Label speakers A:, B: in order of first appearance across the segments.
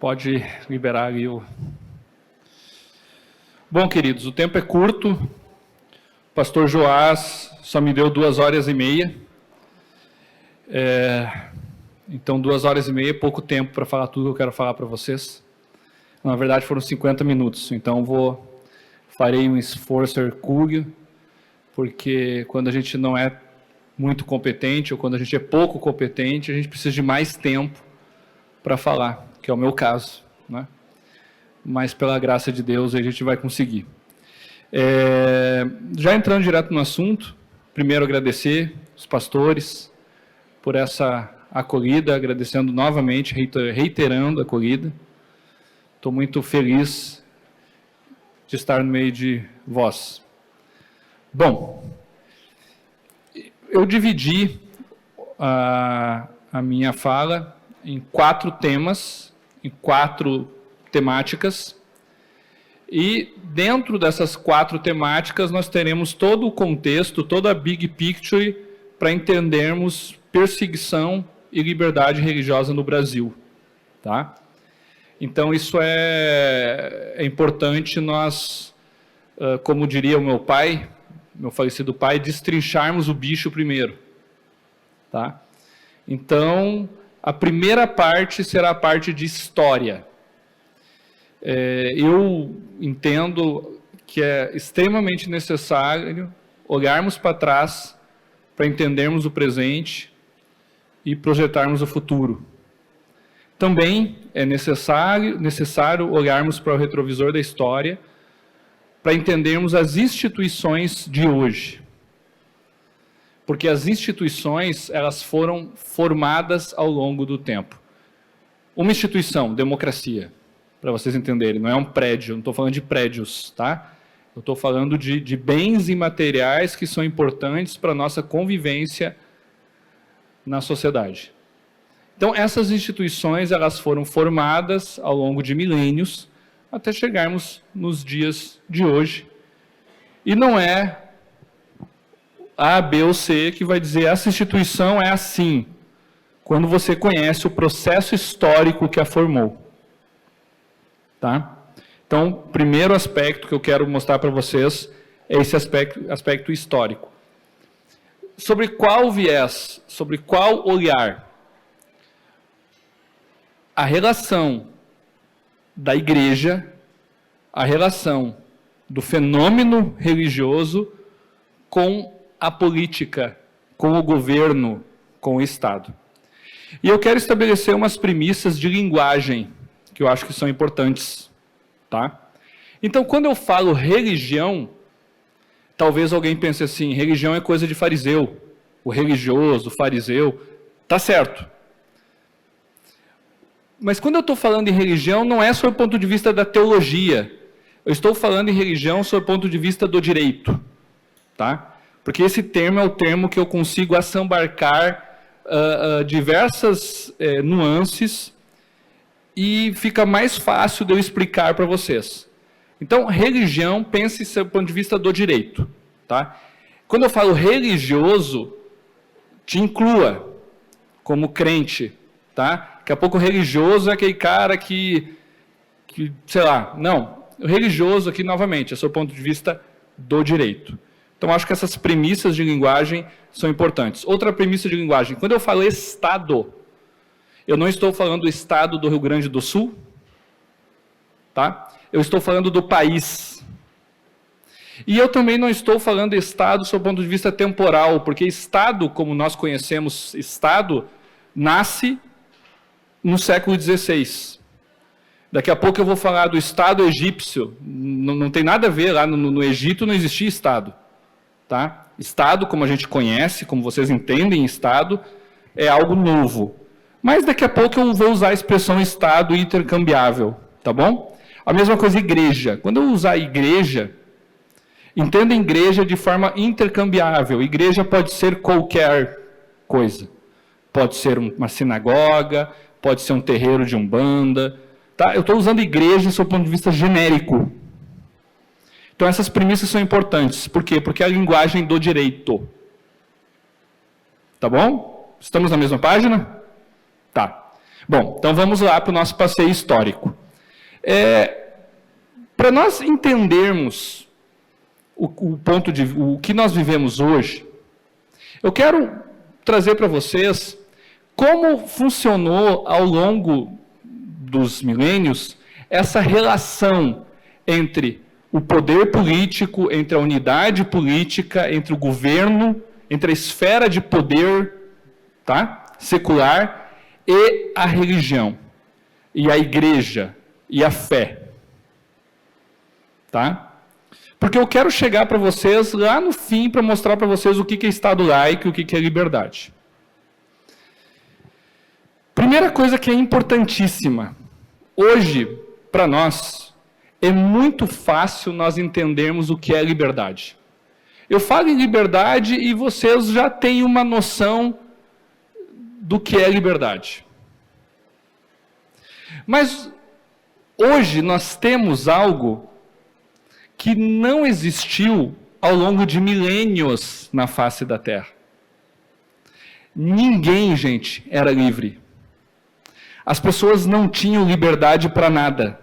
A: Pode liberar ali o... Bom, queridos, o tempo é curto. O pastor Joás só me deu 2h30. Então, 2h30 é pouco tempo para falar tudo que eu quero falar para vocês. Na verdade, foram 50 minutos. Então, farei um esforço hercúleo, porque quando a gente não é muito competente, ou quando a gente é pouco competente, a gente precisa de mais tempo para falar, que é o meu caso, né? Mas pela graça de Deus a gente vai conseguir. Já entrando direto no assunto, primeiro agradecer os pastores por essa acolhida, agradecendo novamente, reiterando a acolhida. Estou muito feliz de estar no meio de vós. Bom, eu dividi a minha fala em 4 temas, em 4 temáticas, e dentro dessas 4 temáticas nós teremos todo o contexto, toda a big picture para entendermos perseguição e liberdade religiosa no Brasil, tá? Então isso é importante nós, como diria o meu pai, meu falecido pai, destrincharmos o bicho primeiro, tá? Então, a primeira parte será a parte de história. Eu entendo que é extremamente necessário olharmos para trás para entendermos o presente e projetarmos o futuro. Também é necessário olharmos para o retrovisor da história para entendermos as instituições de hoje. Porque as instituições, elas foram formadas ao longo do tempo. Uma instituição, democracia, para vocês entenderem, não é um prédio, não estou falando de prédios, tá? Eu estou falando de bens imateriais que são importantes para a nossa convivência na sociedade. Então, essas instituições, elas foram formadas ao longo de milênios, até chegarmos nos dias de hoje. E não é A, B ou C que vai dizer essa instituição é assim, quando você conhece o processo histórico que a formou. Tá? Então, o primeiro aspecto que eu quero mostrar para vocês é esse aspecto histórico. Sobre qual viés, sobre qual olhar a relação da igreja, a relação do fenômeno religioso com a política, com o governo, com o Estado. E eu quero estabelecer umas premissas de linguagem, que eu acho que são importantes, tá? Então, quando eu falo religião, talvez alguém pense assim, religião é coisa de fariseu, o religioso, o fariseu, tá certo. Mas quando eu estou falando em religião, não é sob o ponto de vista da teologia. Eu estou falando em religião sob o ponto de vista do direito. Tá? Porque esse termo é o termo que eu consigo assambarcar diversas nuances e fica mais fácil de eu explicar para vocês. Então, religião, pense sob o ponto de vista do direito. Tá? Quando eu falo religioso, te inclua como crente. Tá? Daqui a pouco o religioso é aquele cara que sei lá, não. O religioso aqui, novamente, é sob o ponto de vista do direito. Então, acho que essas premissas de linguagem são importantes. Outra premissa de linguagem, quando eu falo Estado, eu não estou falando do Estado do Rio Grande do Sul, tá? Eu estou falando do país. E eu também não estou falando de Estado sob o ponto de vista temporal, porque Estado, como nós conhecemos Estado, nasce no século XVI. Daqui a pouco eu vou falar do Estado egípcio. Não tem nada a ver, lá no Egito não existia Estado. Tá? Estado, como a gente conhece, como vocês entendem Estado, é algo novo. Mas daqui a pouco eu vou usar a expressão Estado intercambiável. Tá bom? A mesma coisa igreja. Quando eu usar igreja, entenda igreja de forma intercambiável. Igreja pode ser qualquer coisa. Pode ser uma sinagoga, pode ser um terreiro de umbanda. Tá? Eu estou usando igreja sob o ponto de vista genérico. Então, essas premissas são importantes. Por quê? Porque é a linguagem do direito. Tá bom? Estamos na mesma página? Tá. Bom, então vamos lá para o nosso passeio histórico. Para nós entendermos o que nós vivemos hoje, eu quero trazer para vocês como funcionou ao longo dos milênios essa relação entre o poder político, entre a unidade política, entre o governo, entre a esfera de poder, tá, secular, e a religião, e a igreja, e a fé. Tá? Porque eu quero chegar para vocês lá no fim para mostrar para vocês o que é Estado laico e o que é liberdade. Primeira coisa que é importantíssima. Hoje, para nós, é muito fácil nós entendermos o que é liberdade. Eu falo em liberdade e vocês já têm uma noção do que é liberdade. Mas hoje nós temos algo que não existiu ao longo de milênios na face da Terra. Ninguém, gente, era livre. As pessoas não tinham liberdade para nada.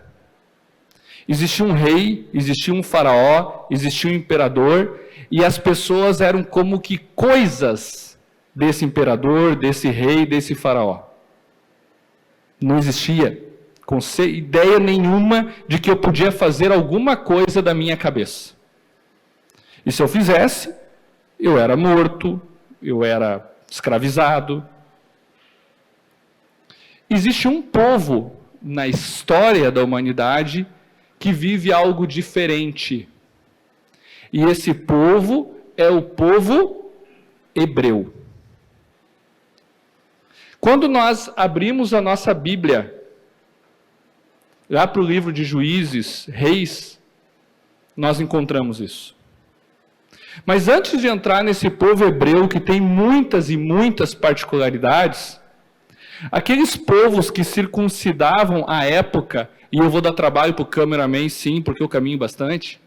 A: Existia um rei, existia um faraó, existia um imperador, e as pessoas eram como que coisas desse imperador, desse rei, desse faraó. Não existia ideia nenhuma de que eu podia fazer alguma coisa da minha cabeça. E se eu fizesse, eu era morto, eu era escravizado. Existe um povo na história da humanidade que vive algo diferente. E esse povo é o povo hebreu. Quando nós abrimos a nossa Bíblia, lá para o livro de Juízes, Reis, nós encontramos isso. Mas antes de entrar nesse povo hebreu, que tem muitas e muitas particularidades, aqueles povos que circuncidavam à época, e eu vou dar trabalho para o cameraman, sim, porque eu caminho bastante,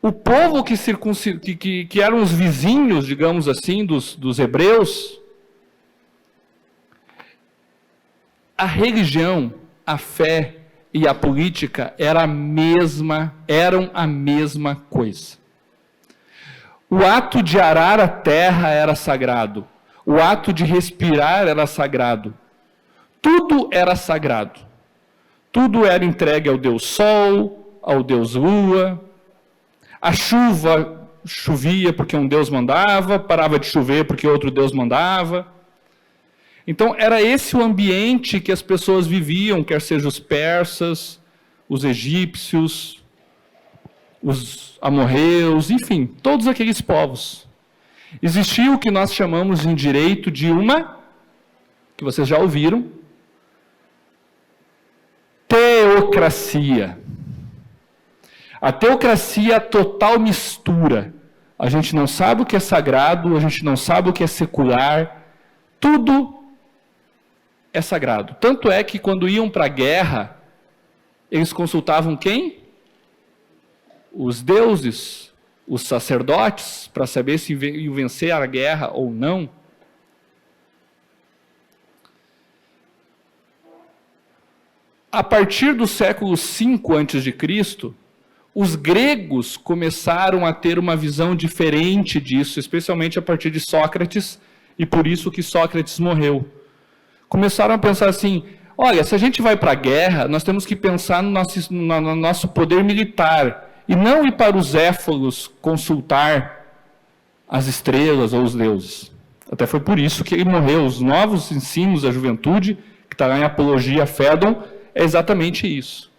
A: o povo que eram os vizinhos, digamos assim, dos hebreus, a religião, a fé e a política eram a mesma coisa. O ato de arar a terra era sagrado. O ato de respirar era sagrado. Tudo era sagrado. Tudo era entregue ao Deus Sol, ao Deus Lua. A chuva chovia porque um Deus mandava, parava de chover porque outro Deus mandava. Então, era esse o ambiente que as pessoas viviam, quer sejam os persas, os egípcios, os amorreus, enfim, todos aqueles povos. Existia o que nós chamamos em direito de uma, que vocês já ouviram, teocracia. A teocracia é a total mistura. A gente não sabe o que é sagrado, a gente não sabe o que é secular, tudo é sagrado. Tanto é que quando iam para a guerra, eles consultavam quem? Os deuses, os sacerdotes, para saber se iam vencer a guerra ou não. A partir do século V a.C., os gregos começaram a ter uma visão diferente disso, especialmente a partir de Sócrates, e por isso que Sócrates morreu. Começaram a pensar assim, olha, se a gente vai para a guerra, nós temos que pensar no nosso poder militar, e não ir para os éfolos consultar as estrelas ou os deuses. Até foi por isso que ele morreu. Os novos ensinos da juventude, que está lá em Apologia Fédon, é exatamente isso.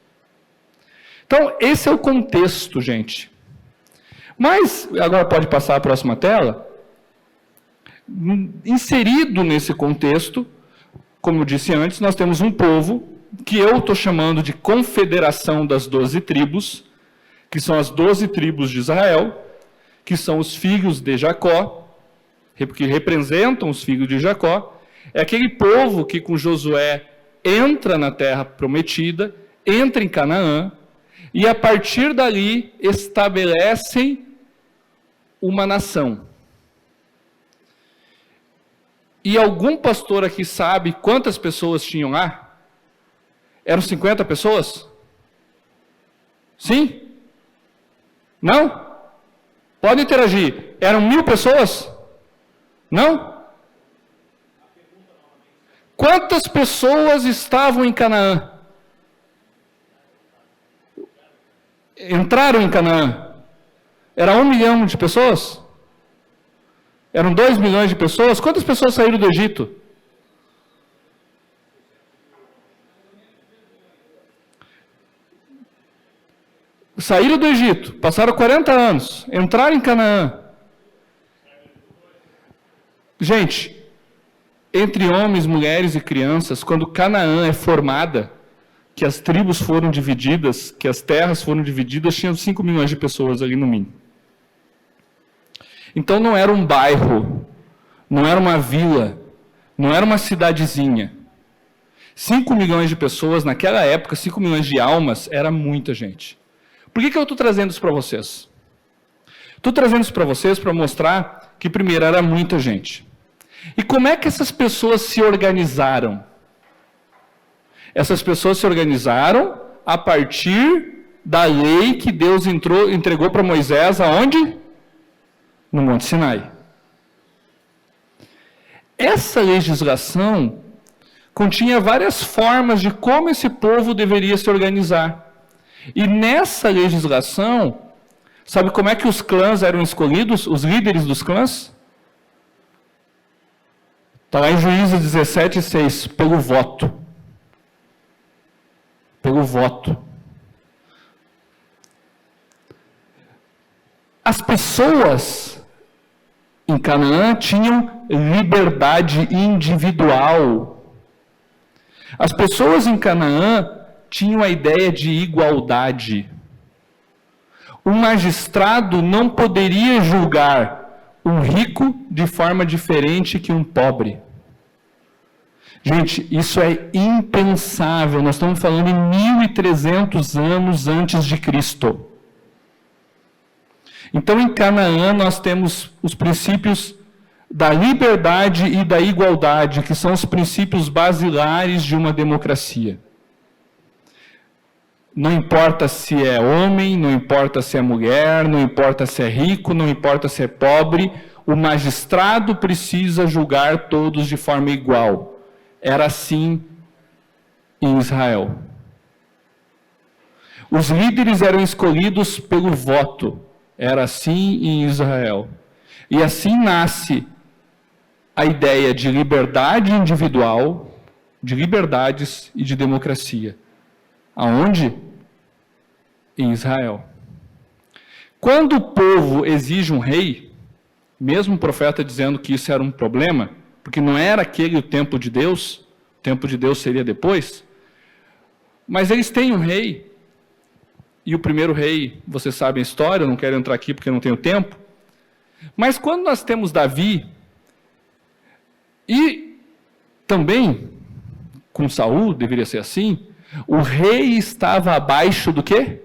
A: Então, esse é o contexto, gente. Mas, agora pode passar a próxima tela. Inserido nesse contexto, como eu disse antes, nós temos um povo que eu estou chamando de Confederação das 12 Tribos, que são as 12 tribos de Israel, que são os filhos de Jacó, que representam os filhos de Jacó. É aquele povo que com Josué entra na terra prometida, entra em Canaã, e a partir dali estabelecem uma nação. E algum pastor aqui sabe quantas pessoas tinham lá? Eram 50 pessoas? Sim? Não? Pode interagir. Eram 1000 pessoas? Não? Quantas pessoas estavam em Canaã? Entraram em Canaã? Era 1 milhão de pessoas? Eram 2 milhões de pessoas? Quantas pessoas saíram do Egito? Saíram do Egito, passaram 40 anos, entraram em Canaã. Gente, entre homens, mulheres e crianças, quando Canaã é formada, que as tribos foram divididas, que as terras foram divididas, tinham 5 milhões de pessoas ali no mínimo. Então não era um bairro, não era uma vila, não era uma cidadezinha. 5 milhões de pessoas, naquela época, 5 milhões de almas, era muita gente. Por que eu estou trazendo isso para vocês? Estou trazendo isso para vocês para mostrar que, primeiro, era muita gente. E como é que essas pessoas se organizaram? Essas pessoas se organizaram a partir da lei que Deus entregou para Moisés, aonde? No Monte Sinai. Essa legislação continha várias formas de como esse povo deveria se organizar. E nessa legislação, sabe como é que os clãs eram escolhidos, os líderes dos clãs? Está lá em Juízes 17:6, pelo voto. Pelo voto. As pessoas em Canaã tinham liberdade individual. As pessoas em Canaã tinham a ideia de igualdade. O magistrado não poderia julgar um rico de forma diferente que um pobre. Gente, isso é impensável. Nós estamos falando em 1300 anos antes de Cristo. Então, em Canaã, nós temos os princípios da liberdade e da igualdade, que são os princípios basilares de uma democracia. Não importa se é homem, não importa se é mulher, não importa se é rico, não importa se é pobre, o magistrado precisa julgar todos de forma igual. Era assim em Israel. Os líderes eram escolhidos pelo voto. Era assim em Israel. E assim nasce a ideia de liberdade individual, de liberdades e de democracia. Aonde? Em Israel. Quando o povo exige um rei, mesmo o profeta dizendo que isso era um problema, porque não era aquele o tempo de Deus, o tempo de Deus seria depois, mas eles têm um rei, e o primeiro rei, vocês sabem a história, eu não quero entrar aqui porque não tenho tempo, mas quando nós temos Davi, e também com Saul, deveria ser assim, o rei estava abaixo do quê?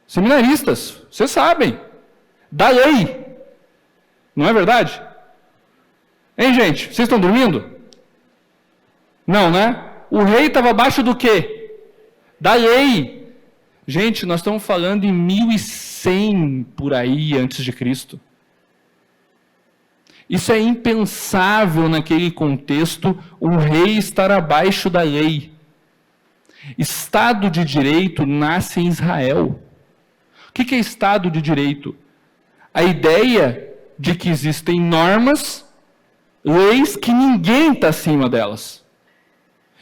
A: Seminaristas, vocês sabem, da lei, não é verdade? Hein, gente, vocês estão dormindo? Não, né? O rei estava abaixo do quê? Da lei. Gente, nós estamos falando em 1100 por aí antes de Cristo. Isso é impensável naquele contexto, um rei estar abaixo da lei. Estado de direito nasce em Israel. O que é Estado de direito? A ideia de que existem normas, leis que ninguém está acima delas.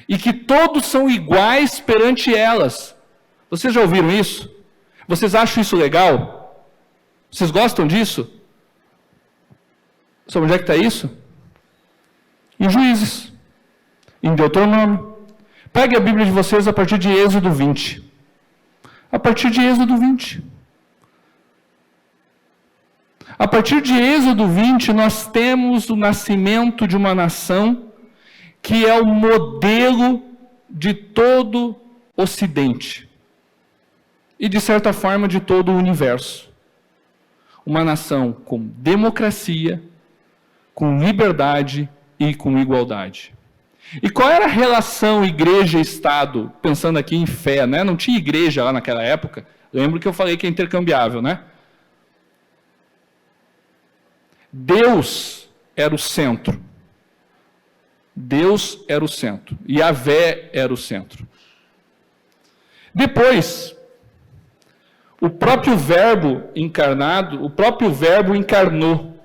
A: E que todos são iguais perante elas. Vocês já ouviram isso? Vocês acham isso legal? Vocês gostam disso? Sabe onde é que está isso? Em Juízes, em Deuteronômio. Pegue a Bíblia de vocês a partir de Êxodo 20. A partir de Êxodo 20. A partir de Êxodo 20, nós temos o nascimento de uma nação que é o modelo de todo o Ocidente. E, de certa forma, de todo o universo. Uma nação com democracia, com liberdade e com igualdade. E qual era a relação igreja-estado, pensando aqui em fé, né? Não tinha igreja lá naquela época. Lembro que eu falei que é intercambiável, né? Deus era o centro. Deus era o centro. Yahvé era o centro. Depois, o próprio Verbo encarnado, o próprio Verbo encarnou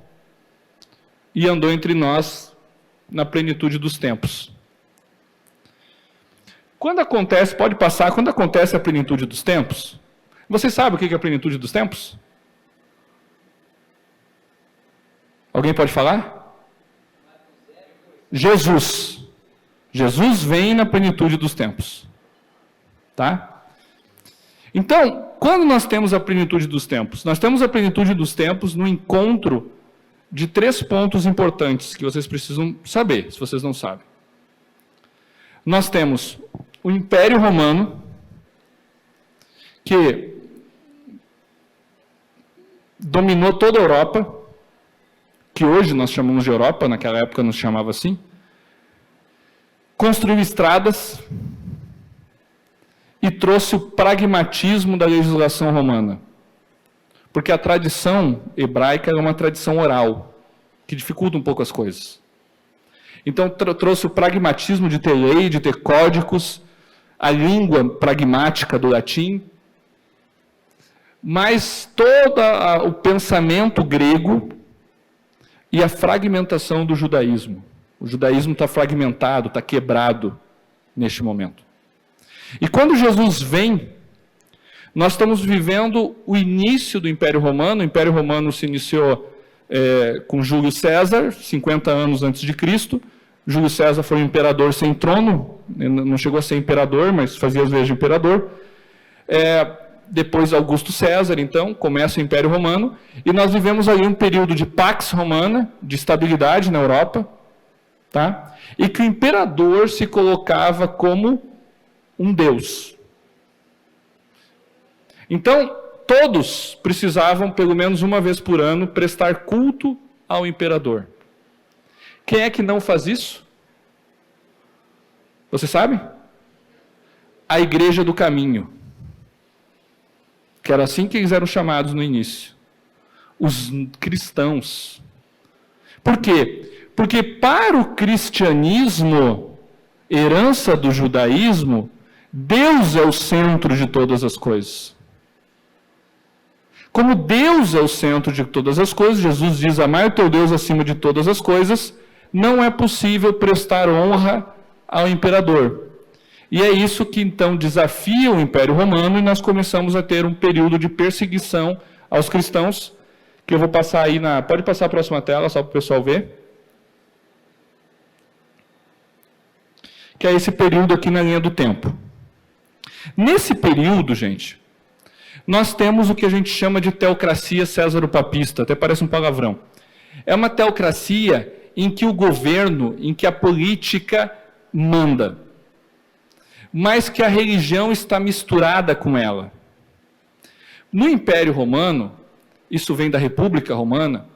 A: e andou entre nós na plenitude dos tempos. Quando acontece, pode passar, quando acontece a plenitude dos tempos, você sabe o que é a plenitude dos tempos? Alguém pode falar? Jesus. Jesus vem na plenitude dos tempos. Tá? Então, quando nós temos a plenitude dos tempos? Nós temos a plenitude dos tempos no encontro de 3 pontos importantes que vocês precisam saber, se vocês não sabem. Nós temos o Império Romano, que dominou toda a Europa, que hoje nós chamamos de Europa, naquela época não se chamava assim, construiu estradas e trouxe o pragmatismo da legislação romana. Porque a tradição hebraica é uma tradição oral, que dificulta um pouco as coisas. Então trouxe o pragmatismo de ter lei, de ter códigos, a língua pragmática do latim, mas todo o pensamento grego e a fragmentação do judaísmo. O judaísmo está fragmentado, está quebrado neste momento. E quando Jesus vem, nós estamos vivendo o início do Império Romano. O Império Romano se iniciou com Júlio César, 50 anos antes de Cristo. Júlio César foi um imperador sem trono, não chegou a ser imperador, mas fazia as vezes de imperador. Depois Augusto César, então, começa o Império Romano, e nós vivemos ali um período de Pax Romana, de estabilidade na Europa, tá? E que o imperador se colocava como um deus. Então, todos precisavam, pelo menos uma vez por ano, prestar culto ao imperador. Quem é que não faz isso? Você sabe? A Igreja do Caminho. Que era assim que eles eram chamados no início. Os cristãos. Por quê? Porque para o cristianismo, herança do judaísmo, Deus é o centro de todas as coisas. Como Deus é o centro de todas as coisas, Jesus diz, amai o teu Deus acima de todas as coisas, não é possível prestar honra ao imperador. E é isso que então desafia o Império Romano, e nós começamos a ter um período de perseguição aos cristãos, que eu vou passar aí pode passar a próxima tela, só para o pessoal ver. Que é esse período aqui na linha do tempo. Nesse período, gente, nós temos o que a gente chama de teocracia césaro-papista, até parece um palavrão. É uma teocracia em que o governo, em que a política manda, mas que a religião está misturada com ela. No Império Romano, isso vem da República Romana,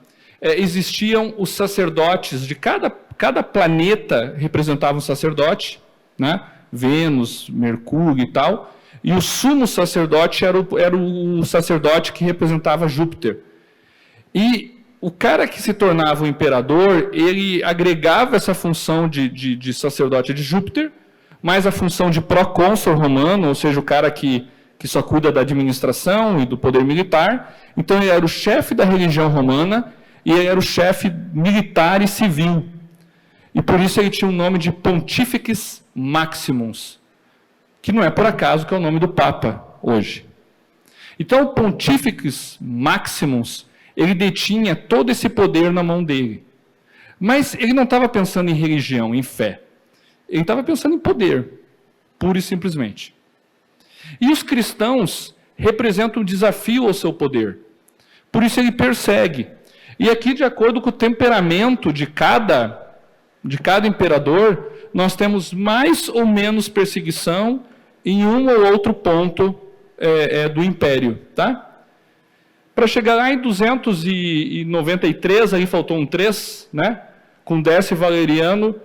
A: existiam os sacerdotes de cada planeta representava um sacerdote, né? Vênus, Mercúrio e tal, e o sumo sacerdote era o sacerdote que representava Júpiter. E o cara que se tornava o imperador, ele agregava essa função de sacerdote de Júpiter, mais a função de procônsul romano, ou seja, o cara que só cuida da administração e do poder militar. Então ele era o chefe da religião romana e ele era o chefe militar e civil. E por isso ele tinha o nome de Pontifex Maximus, que não é por acaso que é o nome do Papa hoje. Então o Pontifex Maximus, ele detinha todo esse poder na mão dele. Mas ele não estava pensando em religião, em fé. Ele estava pensando em poder, pura e simplesmente. E os cristãos representam um desafio ao seu poder. Por isso ele persegue. E aqui, de acordo com o temperamento de cada imperador, nós temos mais ou menos perseguição em um ou outro ponto do império, tá? para chegar lá em 293, aí faltou um 3, né? Com Décio Valeriano,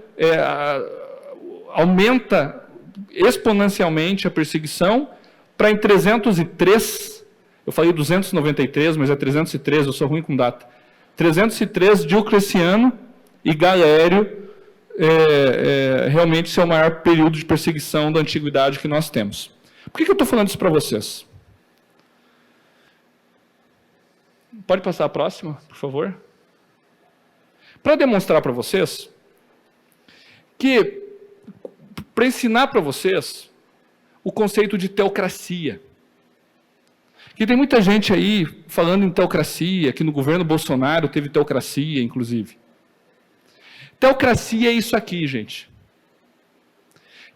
A: aumenta exponencialmente a perseguição, para em 303, eu falei 293, mas é 303, eu sou ruim com data, 303, Diocleciano e Galério, realmente esse é o maior período de perseguição da antiguidade que nós temos. Por que eu estou falando isso para vocês? Pode passar a próxima, por favor? Para demonstrar para vocês que, para ensinar para vocês o conceito de teocracia. Que tem muita gente aí falando em teocracia, que no governo Bolsonaro teve teocracia, inclusive. Teocracia é isso aqui, gente.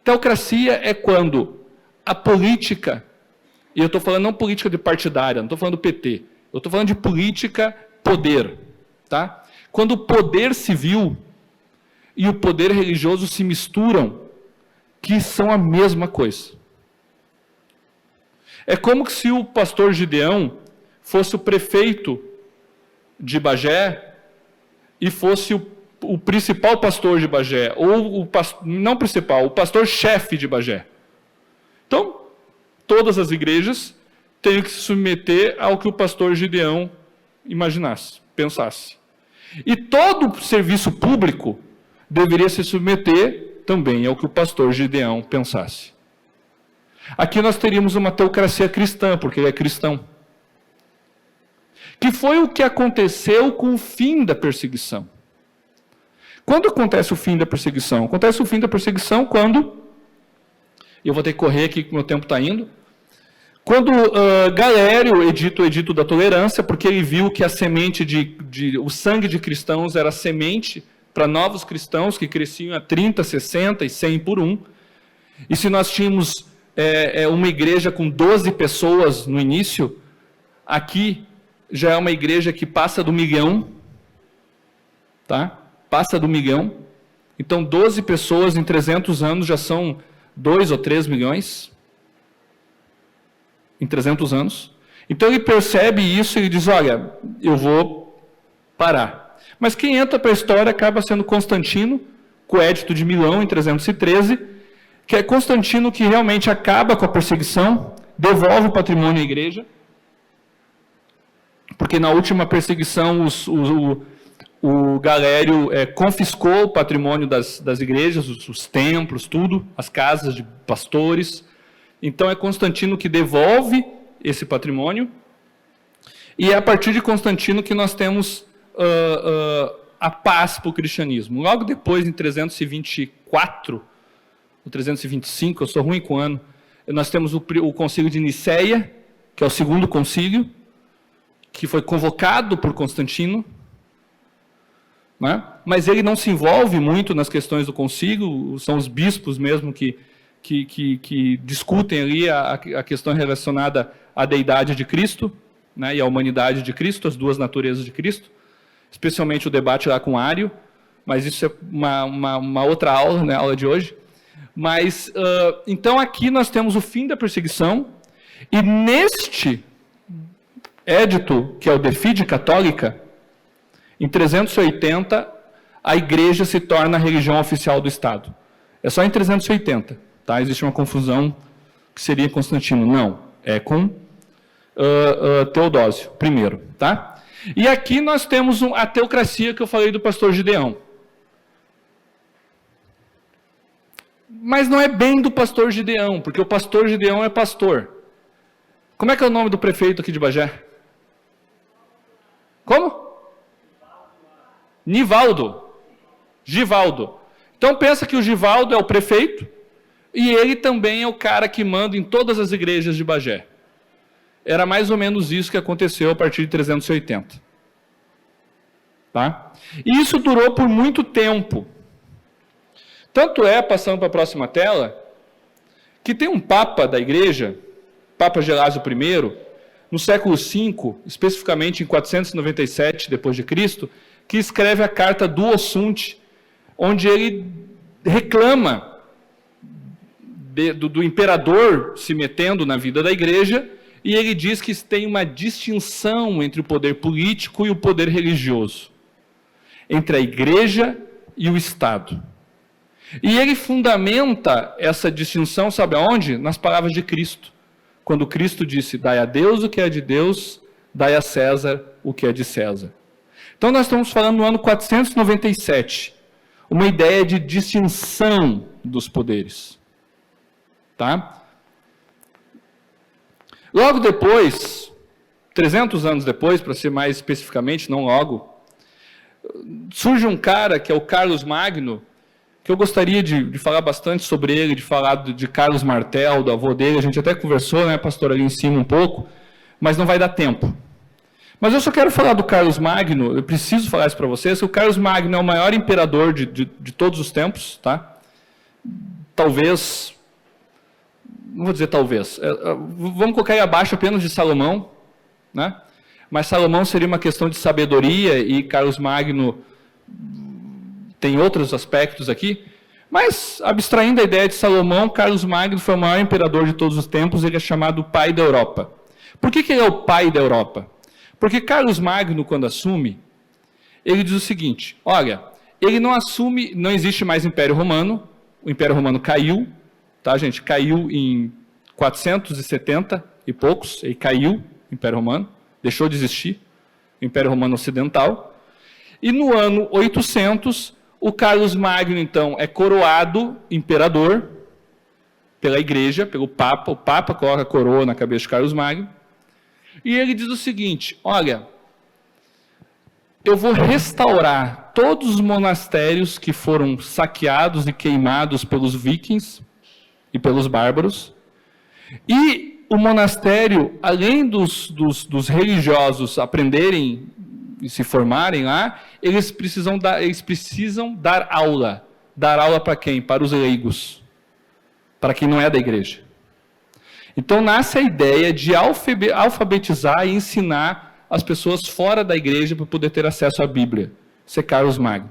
A: Teocracia é quando a política, e eu estou falando não política de partidária, não estou falando do PT, eu estou falando de política poder, tá? Quando o poder civil e o poder religioso se misturam, que são a mesma coisa. É como se o pastor Gideão fosse o prefeito de Bagé e fosse o principal pastor de Bagé, ou não principal, o pastor-chefe de Bagé. Então, todas as igrejas têm que se submeter ao que o pastor Gideão imaginasse, pensasse. E todo serviço público deveria se submeter também ao que o pastor Gideão pensasse. Aqui nós teríamos uma teocracia cristã, porque ele é cristão. Que foi o que aconteceu com o fim da perseguição. Quando acontece o fim da perseguição? Acontece o fim da perseguição quando... Eu vou ter que correr aqui, que meu tempo está indo. Quando Galério edita o Edito da Tolerância, porque ele viu que a semente o sangue de cristãos era semente para novos cristãos que cresciam a 30, 60 e 100 por um. E se nós tínhamos uma igreja com 12 pessoas no início, aqui já é uma igreja que passa do 1 milhão, tá? Passa do 1 milhão. Então 12 pessoas em 300 anos já são 2 ou 3 milhões. Em 300 anos. Então ele percebe isso e ele diz, olha, eu vou parar. Mas quem entra para a história acaba sendo Constantino, com o Edito de Milão, em 313, que é Constantino que realmente acaba com a perseguição, devolve o patrimônio à igreja, porque na última perseguição o Galério confiscou o patrimônio das igrejas, os templos, tudo, as casas de pastores. Então é Constantino que devolve esse patrimônio, e é a partir de Constantino que nós temos a paz para o cristianismo. Logo depois, em 324, ou 325, eu sou ruim com o ano, nós temos o concílio de Niceia, que é o segundo concílio, que foi convocado por Constantino, né? Mas ele não se envolve muito nas questões do concílio, são os bispos mesmo que discutem ali a questão relacionada à deidade de Cristo, né, e à humanidade de Cristo, as duas naturezas de Cristo, especialmente o debate lá com Ário, mas isso é uma outra aula, né, a aula de hoje. Mas, então aqui nós temos o fim da perseguição, e neste édito, que é o De Fide Católica, em 380, a igreja se torna a religião oficial do Estado. É só em 380. Tá? Existe uma confusão que seria Constantino. Não, é com Teodósio, primeiro. Tá? E aqui nós temos a teocracia que eu falei do pastor Gideão. Mas não é bem do pastor Gideão, porque o pastor Gideão é pastor. Como é que é o nome do prefeito aqui de Bagé? Como? Nivaldo. Givaldo. Então pensa que o Givaldo é o prefeito, e ele também é o cara que manda em todas as igrejas de Bagé. Era mais ou menos isso que aconteceu a partir de 380. Tá? E isso durou por muito tempo. Tanto é, passando para a próxima tela, que tem um papa da igreja, Papa Gelásio I, no século V, especificamente em 497 d.C., que escreve a carta Duo Sunt, onde ele reclama do imperador se metendo na vida da igreja, e ele diz que tem uma distinção entre o poder político e o poder religioso, entre a igreja e o Estado. E ele fundamenta essa distinção, sabe aonde? Nas palavras de Cristo. Quando Cristo disse, dai a Deus o que é de Deus, dai a César o que é de César. Então nós estamos falando no ano 497, uma ideia de distinção dos poderes. Tá? Logo depois, 300 anos depois, para ser mais especificamente, não logo, surge um cara que é o Carlos Magno, que eu gostaria de falar bastante sobre ele, de falar de Carlos Martel, do avô dele, a gente até conversou, né, pastor, ali em cima um pouco, mas não vai dar tempo. Mas eu só quero falar do Carlos Magno, eu preciso falar isso para vocês, que o Carlos Magno é o maior imperador de todos os tempos, tá? Talvez, não vou dizer talvez, vamos colocar aí abaixo apenas de Salomão, né? Mas Salomão seria uma questão de sabedoria e Carlos Magno tem outros aspectos aqui, mas abstraindo a ideia de Salomão, Carlos Magno foi o maior imperador de todos os tempos, ele é chamado pai da Europa. Por que ele é o pai da Europa? Porque Carlos Magno, quando assume, ele diz o seguinte, olha, ele não assume, não existe mais Império Romano, o Império Romano caiu, tá gente, caiu em 470 e poucos, ele caiu, o Império Romano, deixou de existir, o Império Romano Ocidental, e no ano 800, o Carlos Magno, então, é coroado imperador pela igreja, pelo Papa. O Papa coloca a coroa na cabeça de Carlos Magno. E ele diz o seguinte, olha, eu vou restaurar todos os monastérios que foram saqueados e queimados pelos vikings e pelos bárbaros. E o monastério, além dos religiosos aprenderem e se formarem lá, eles precisam dar aula. Dar aula para quem? Para os leigos. Para quem não é da igreja. Então nasce a ideia de alfabetizar e ensinar as pessoas fora da igreja para poder ter acesso à Bíblia. Isso é Carlos Magno.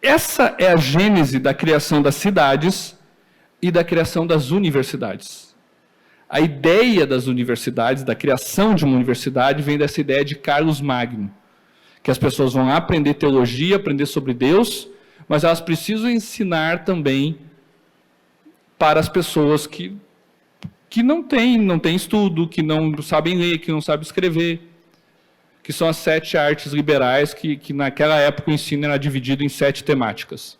A: Essa é a gênese da criação das cidades e da criação das universidades. A ideia das universidades, da criação de uma universidade, vem dessa ideia de Carlos Magno, que as pessoas vão lá aprender teologia, aprender sobre Deus, mas elas precisam ensinar também para as pessoas que não têm estudo, que não sabem ler, que não sabem escrever, que são as 7 artes liberais, que naquela época o ensino era dividido em 7 temáticas.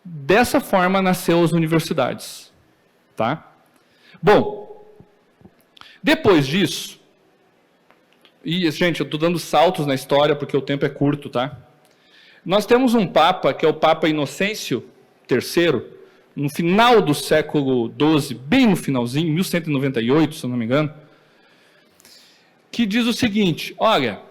A: Dessa forma nasceu as universidades, tá? Bom, depois disso, e gente, eu estou dando saltos na história porque o tempo é curto, tá? Nós temos um Papa, que é o Papa Inocêncio III, no final do século XII, bem no finalzinho, 1198, se eu não me engano, que diz o seguinte, olha,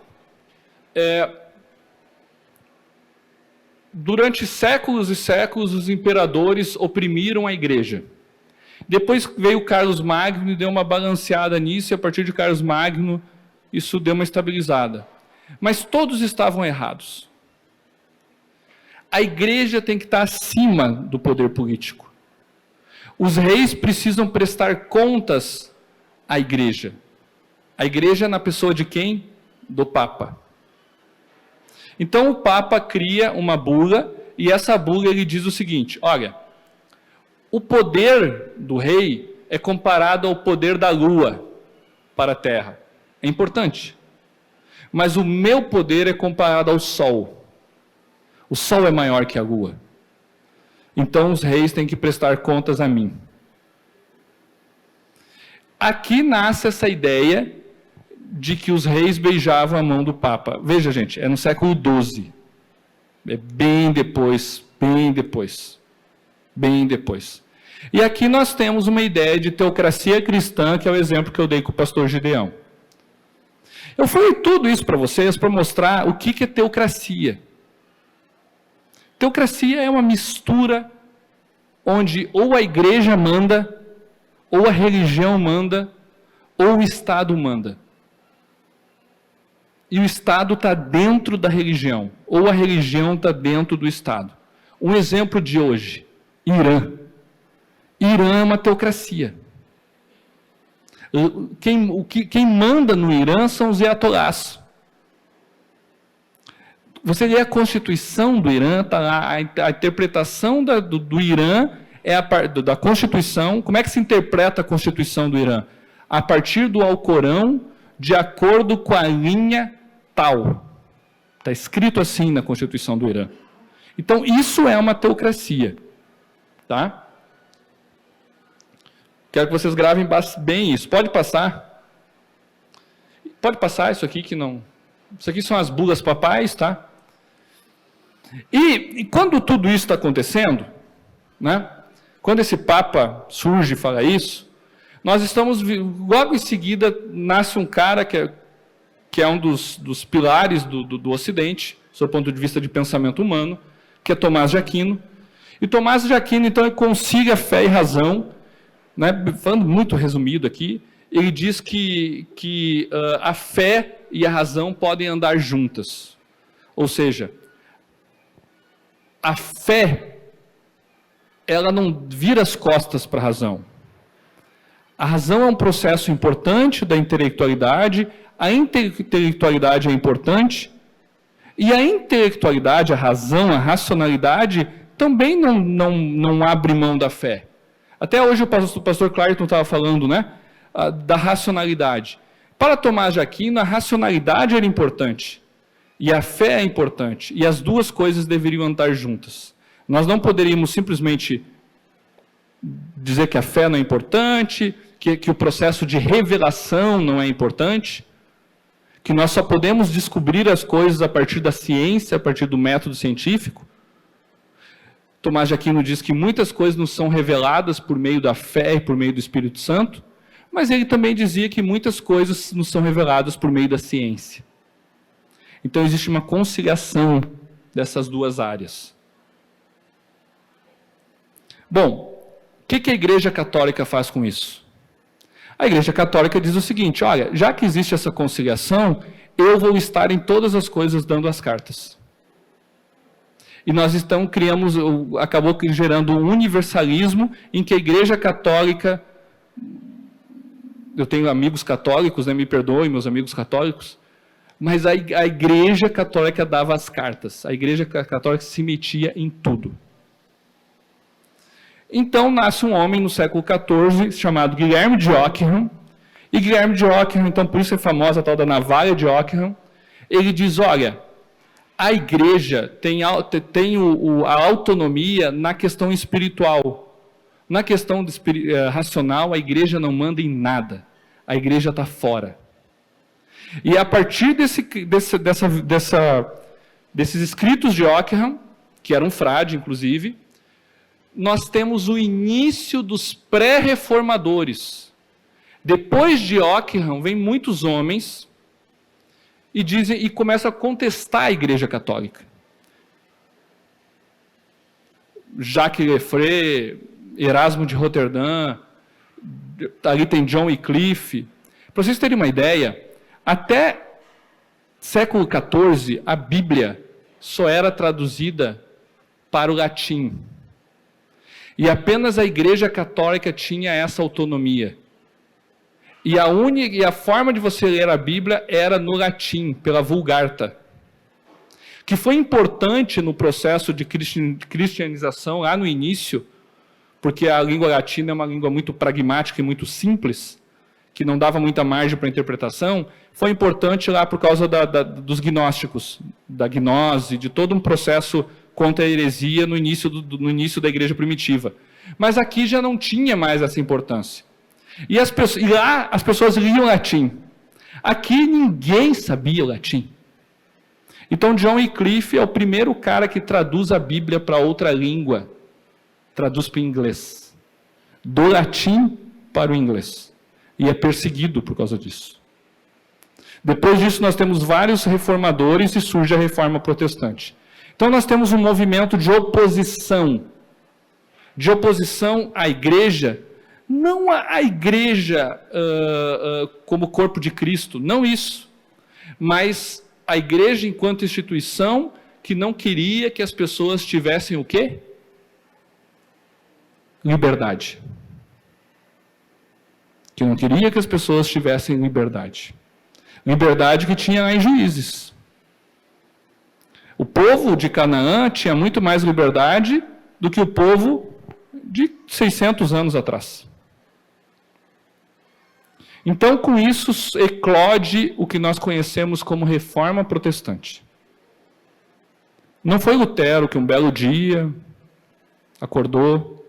A: durante séculos e séculos os imperadores oprimiram a igreja. Depois veio Carlos Magno e deu uma balanceada nisso, e a partir de Carlos Magno isso deu uma estabilizada. Mas todos estavam errados. A igreja tem que estar acima do poder político. Os reis precisam prestar contas à igreja. A igreja é na pessoa de quem? Do Papa. Então o Papa cria uma bula, e essa bula ele diz o seguinte, olha, o poder do rei é comparado ao poder da lua para a terra. É importante. Mas o meu poder é comparado ao sol. O sol é maior que a lua. Então os reis têm que prestar contas a mim. Aqui nasce essa ideia de que os reis beijavam a mão do Papa. Veja, gente, é no século XII. É bem depois. E aqui nós temos uma ideia de teocracia cristã, que é o exemplo que eu dei com o pastor Gideão. Eu falei tudo isso para vocês para mostrar o que é teocracia. Teocracia é uma mistura onde ou a igreja manda, ou a religião manda, ou o Estado manda. E o Estado está dentro da religião, ou a religião está dentro do Estado. Um exemplo de hoje, Irã. Irã é uma teocracia. Quem manda no Irã são os ayatollahs. Você lê a Constituição do Irã, tá lá, a interpretação do Irã é da Constituição. Como é que se interpreta a Constituição do Irã? A partir do Alcorão, de acordo com a linha tal. Está escrito assim na Constituição do Irã. Então, isso é uma teocracia. Tá? Quero que vocês gravem bem isso. Pode passar? Pode passar isso aqui que não... Isso aqui são as bulas papais, tá? E quando tudo isso está acontecendo, né? Quando esse Papa surge e fala isso, nós estamos... Logo em seguida, nasce um cara que é um dos pilares do Ocidente, sob o ponto de vista de pensamento humano, que é Tomás de Aquino. E Tomás de Aquino, então, ele concilia fé e razão, né? Falando muito resumido aqui, ele diz que a fé e a razão podem andar juntas. Ou seja, a fé, ela não vira as costas para a razão. A razão é um processo importante da intelectualidade, a intelectualidade é importante, e a intelectualidade, a razão, a racionalidade, também não abre mão da fé. Até hoje o pastor Clayton estava falando, né, da racionalidade. Para Tomás de Aquino, a racionalidade era importante. E a fé é importante. E as duas coisas deveriam andar juntas. Nós não poderíamos simplesmente dizer que a fé não é importante, que o processo de revelação não é importante, que nós só podemos descobrir as coisas a partir da ciência, a partir do método científico. Tomás de Aquino diz que muitas coisas nos são reveladas por meio da fé e por meio do Espírito Santo, mas ele também dizia que muitas coisas nos são reveladas por meio da ciência. Então existe uma conciliação dessas duas áreas. Bom, o que a Igreja Católica faz com isso? A Igreja Católica diz o seguinte: olha, já que existe essa conciliação, eu vou estar em todas as coisas dando as cartas. E nós então acabou gerando um universalismo em que a Igreja Católica, eu tenho amigos católicos, né, me perdoem meus amigos católicos, mas a Igreja Católica dava as cartas, a Igreja Católica se metia em tudo. Então nasce um homem no século XIV chamado Guilherme de Ockham, e Guilherme de Ockham, então por isso é famosa a tal da navalha de Ockham. Ele diz: olha, a igreja tem a autonomia na questão espiritual. Na questão racional, a igreja não manda em nada. A igreja está fora. E a partir desses escritos de Ockham, que era um frade, inclusive, nós temos o início dos pré-reformadores. Depois de Ockham, vem muitos homens e começam a contestar a Igreja Católica. Jacques Lefebvre, Erasmo de Roterdã, ali tem John Wycliffe. Para vocês terem uma ideia, até século XIV, a Bíblia só era traduzida para o latim. E apenas a Igreja Católica tinha essa autonomia. E a forma de você ler a Bíblia era no latim, pela Vulgata, que foi importante no processo de cristianização lá no início, porque a língua latina é uma língua muito pragmática e muito simples, que não dava muita margem para interpretação. Foi importante lá por causa dos gnósticos, da gnose, de todo um processo contra a heresia no início da igreja primitiva. Mas aqui já não tinha mais essa importância. E lá as pessoas liam latim. Aqui ninguém sabia latim. Então John Wycliffe é o primeiro cara que traduz a Bíblia para outra língua. Traduz para o inglês. Do latim para o inglês. E é perseguido por causa disso. Depois disso nós temos vários reformadores e surge a Reforma Protestante. Então nós temos um movimento de oposição à igreja, não a igreja como corpo de Cristo, não isso, mas a igreja enquanto instituição que não queria que as pessoas tivessem o quê? Liberdade. que não queria que as pessoas tivessem liberdade. Liberdade que tinha lá em Juízes. O povo de Canaã tinha muito mais liberdade do que o povo de 600 anos atrás. Então, com isso, eclode o que nós conhecemos como Reforma Protestante. Não foi Lutero que um belo dia acordou,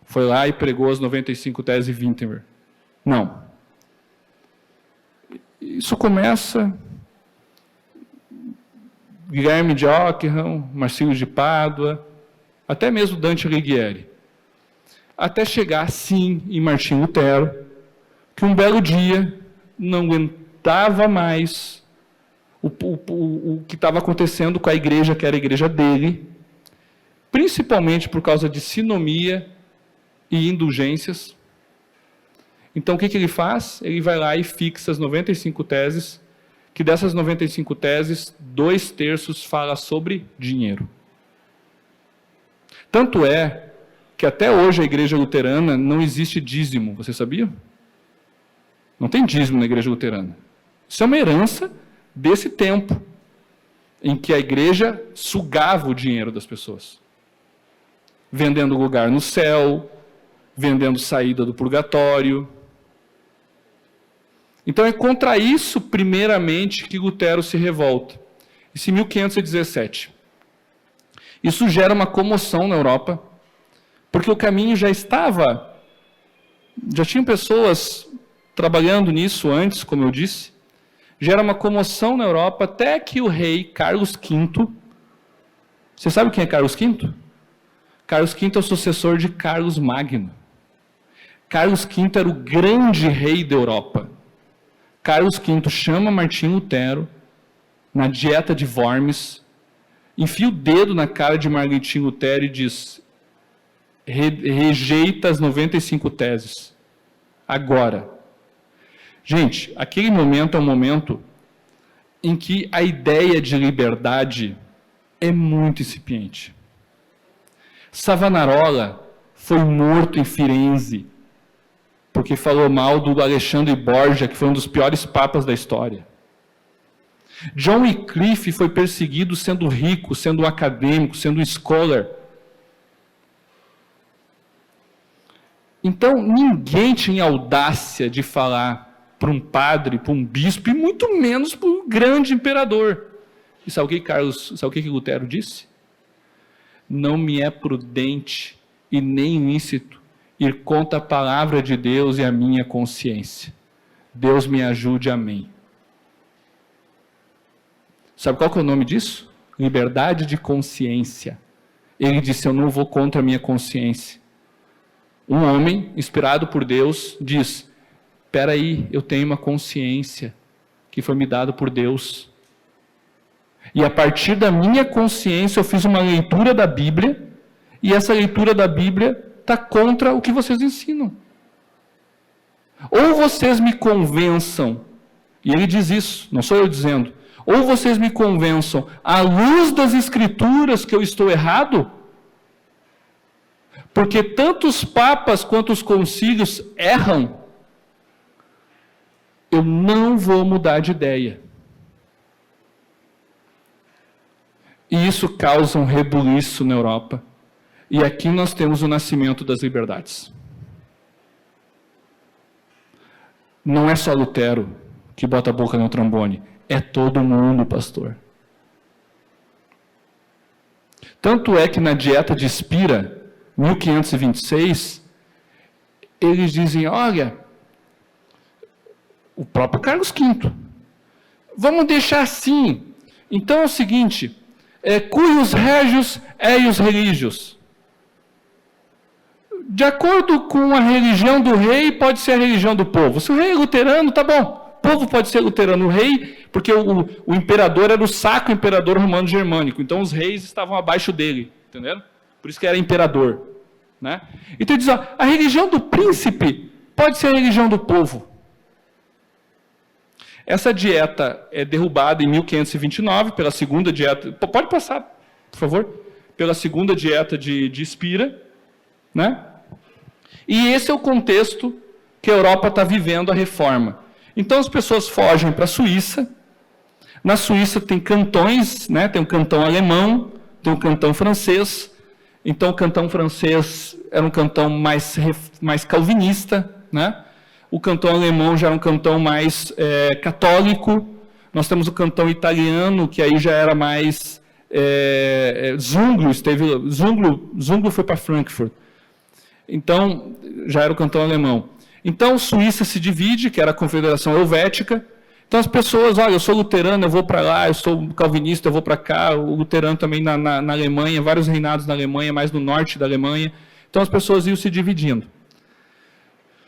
A: foi lá e pregou as 95 teses de Wittenberg. Não. Isso começa Guilherme de Ockham, Marcílio de Pádua, até mesmo Dante Alighieri. Até chegar, sim, em Martinho Lutero, que um belo dia não aguentava mais o que estava acontecendo com a igreja, que era a igreja dele, principalmente por causa de sinomia e indulgências. Então, o que ele faz? Ele vai lá e fixa as 95 teses, que dessas 95 teses, 2/3 fala sobre dinheiro. Tanto é que até hoje a igreja luterana não existe dízimo, você sabia? Não tem dízimo na igreja luterana. Isso é uma herança desse tempo, em que a igreja sugava o dinheiro das pessoas. Vendendo lugar no céu, vendendo saída do purgatório. Então é contra isso, primeiramente, que Lutero se revolta. Isso em 1517. Isso gera uma comoção na Europa, porque o caminho já tinham pessoas trabalhando nisso antes, como eu disse, gera uma comoção na Europa, até que o rei Carlos V, você sabe quem é Carlos V? Carlos V é o sucessor de Carlos Magno. Carlos V era o grande rei da Europa. Carlos V chama Martinho Lutero, na dieta de Worms, enfia o dedo na cara de Martinho Lutero e diz: rejeita as 95 teses. Agora. Gente, aquele momento é um momento em que a ideia de liberdade é muito incipiente. Savonarola foi morto em Firenze, porque falou mal do Alexandre Borgia, que foi um dos piores papas da história. John Wycliffe foi perseguido sendo rico, sendo um acadêmico, sendo um scholar. Então, ninguém tinha audácia de falar para um padre, para um bispo, e muito menos para um grande imperador. E sabe o que Lutero disse? Não me é prudente e nem lícito ir contra a palavra de Deus e a minha consciência. Deus me ajude, amém. Sabe qual que é o nome disso? Liberdade de consciência. Ele disse: eu não vou contra a minha consciência. Um homem, inspirado por Deus, diz: espera aí, eu tenho uma consciência que foi me dada por Deus. E a partir da minha consciência eu fiz uma leitura da Bíblia, e essa leitura da Bíblia está contra o que vocês ensinam. Ou vocês me convençam, e ele diz isso, não sou eu dizendo, ou vocês me convençam à luz das Escrituras que eu estou errado, porque tanto os papas quanto os concílios erram, eu não vou mudar de ideia. E isso causa um rebuliço na Europa. E aqui nós temos o nascimento das liberdades. Não é só Lutero que bota a boca no trombone, é todo mundo, pastor. Tanto é que na Dieta de Spira, 1526, eles dizem: olha, o próprio Carlos V, vamos deixar assim. Então é o seguinte: cuius regius eius religios. De acordo com a religião do rei, pode ser a religião do povo. Se o rei é luterano, tá bom. O povo pode ser luterano. O rei, porque o imperador era o Sacro Imperador Romano Germânico. Então os reis estavam abaixo dele. Entenderam? Por isso que era imperador. Né? Então ele diz: ó, a religião do príncipe pode ser a religião do povo. Essa dieta é derrubada em 1529 pela segunda dieta. Pode passar, por favor. Pela segunda dieta de Spira. Né? E esse é o contexto que a Europa está vivendo a reforma. Então as pessoas fogem para a Suíça. Na Suíça tem cantões, né? Tem um cantão alemão, tem um cantão francês. Então o cantão francês era um cantão mais calvinista, né? O cantão alemão já era um cantão mais católico. Nós temos o cantão italiano, que aí já era mais Zunglo. Zunglo foi para Frankfurt. Então já era o cantão alemão. Então Suíça se divide, que era a Confederação Helvética. Então as pessoas, olha, eu sou luterano, eu vou para lá, eu sou calvinista, eu vou para cá. O luterano também na Alemanha, vários reinados na Alemanha, mais no norte da Alemanha. Então as pessoas iam se dividindo.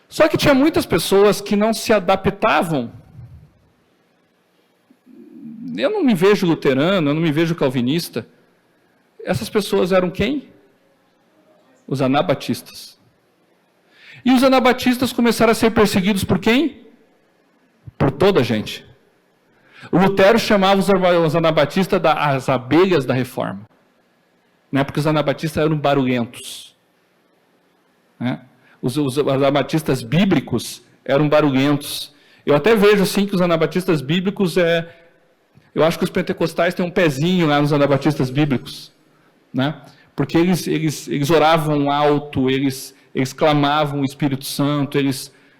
A: Só que tinha muitas pessoas que não se adaptavam. Eu não me vejo luterano, eu não me vejo calvinista. Essas pessoas eram quem? Os anabatistas. E os anabatistas começaram a ser perseguidos por quem? Por toda a gente. O Lutero chamava os anabatistas as abelhas da reforma. Né? Porque os anabatistas eram barulhentos. Né? Os anabatistas bíblicos eram barulhentos. Eu até vejo assim que os anabatistas bíblicos eu acho que os pentecostais têm um pezinho lá nos anabatistas bíblicos, né? Porque eles oravam alto, eles clamavam o Espírito Santo,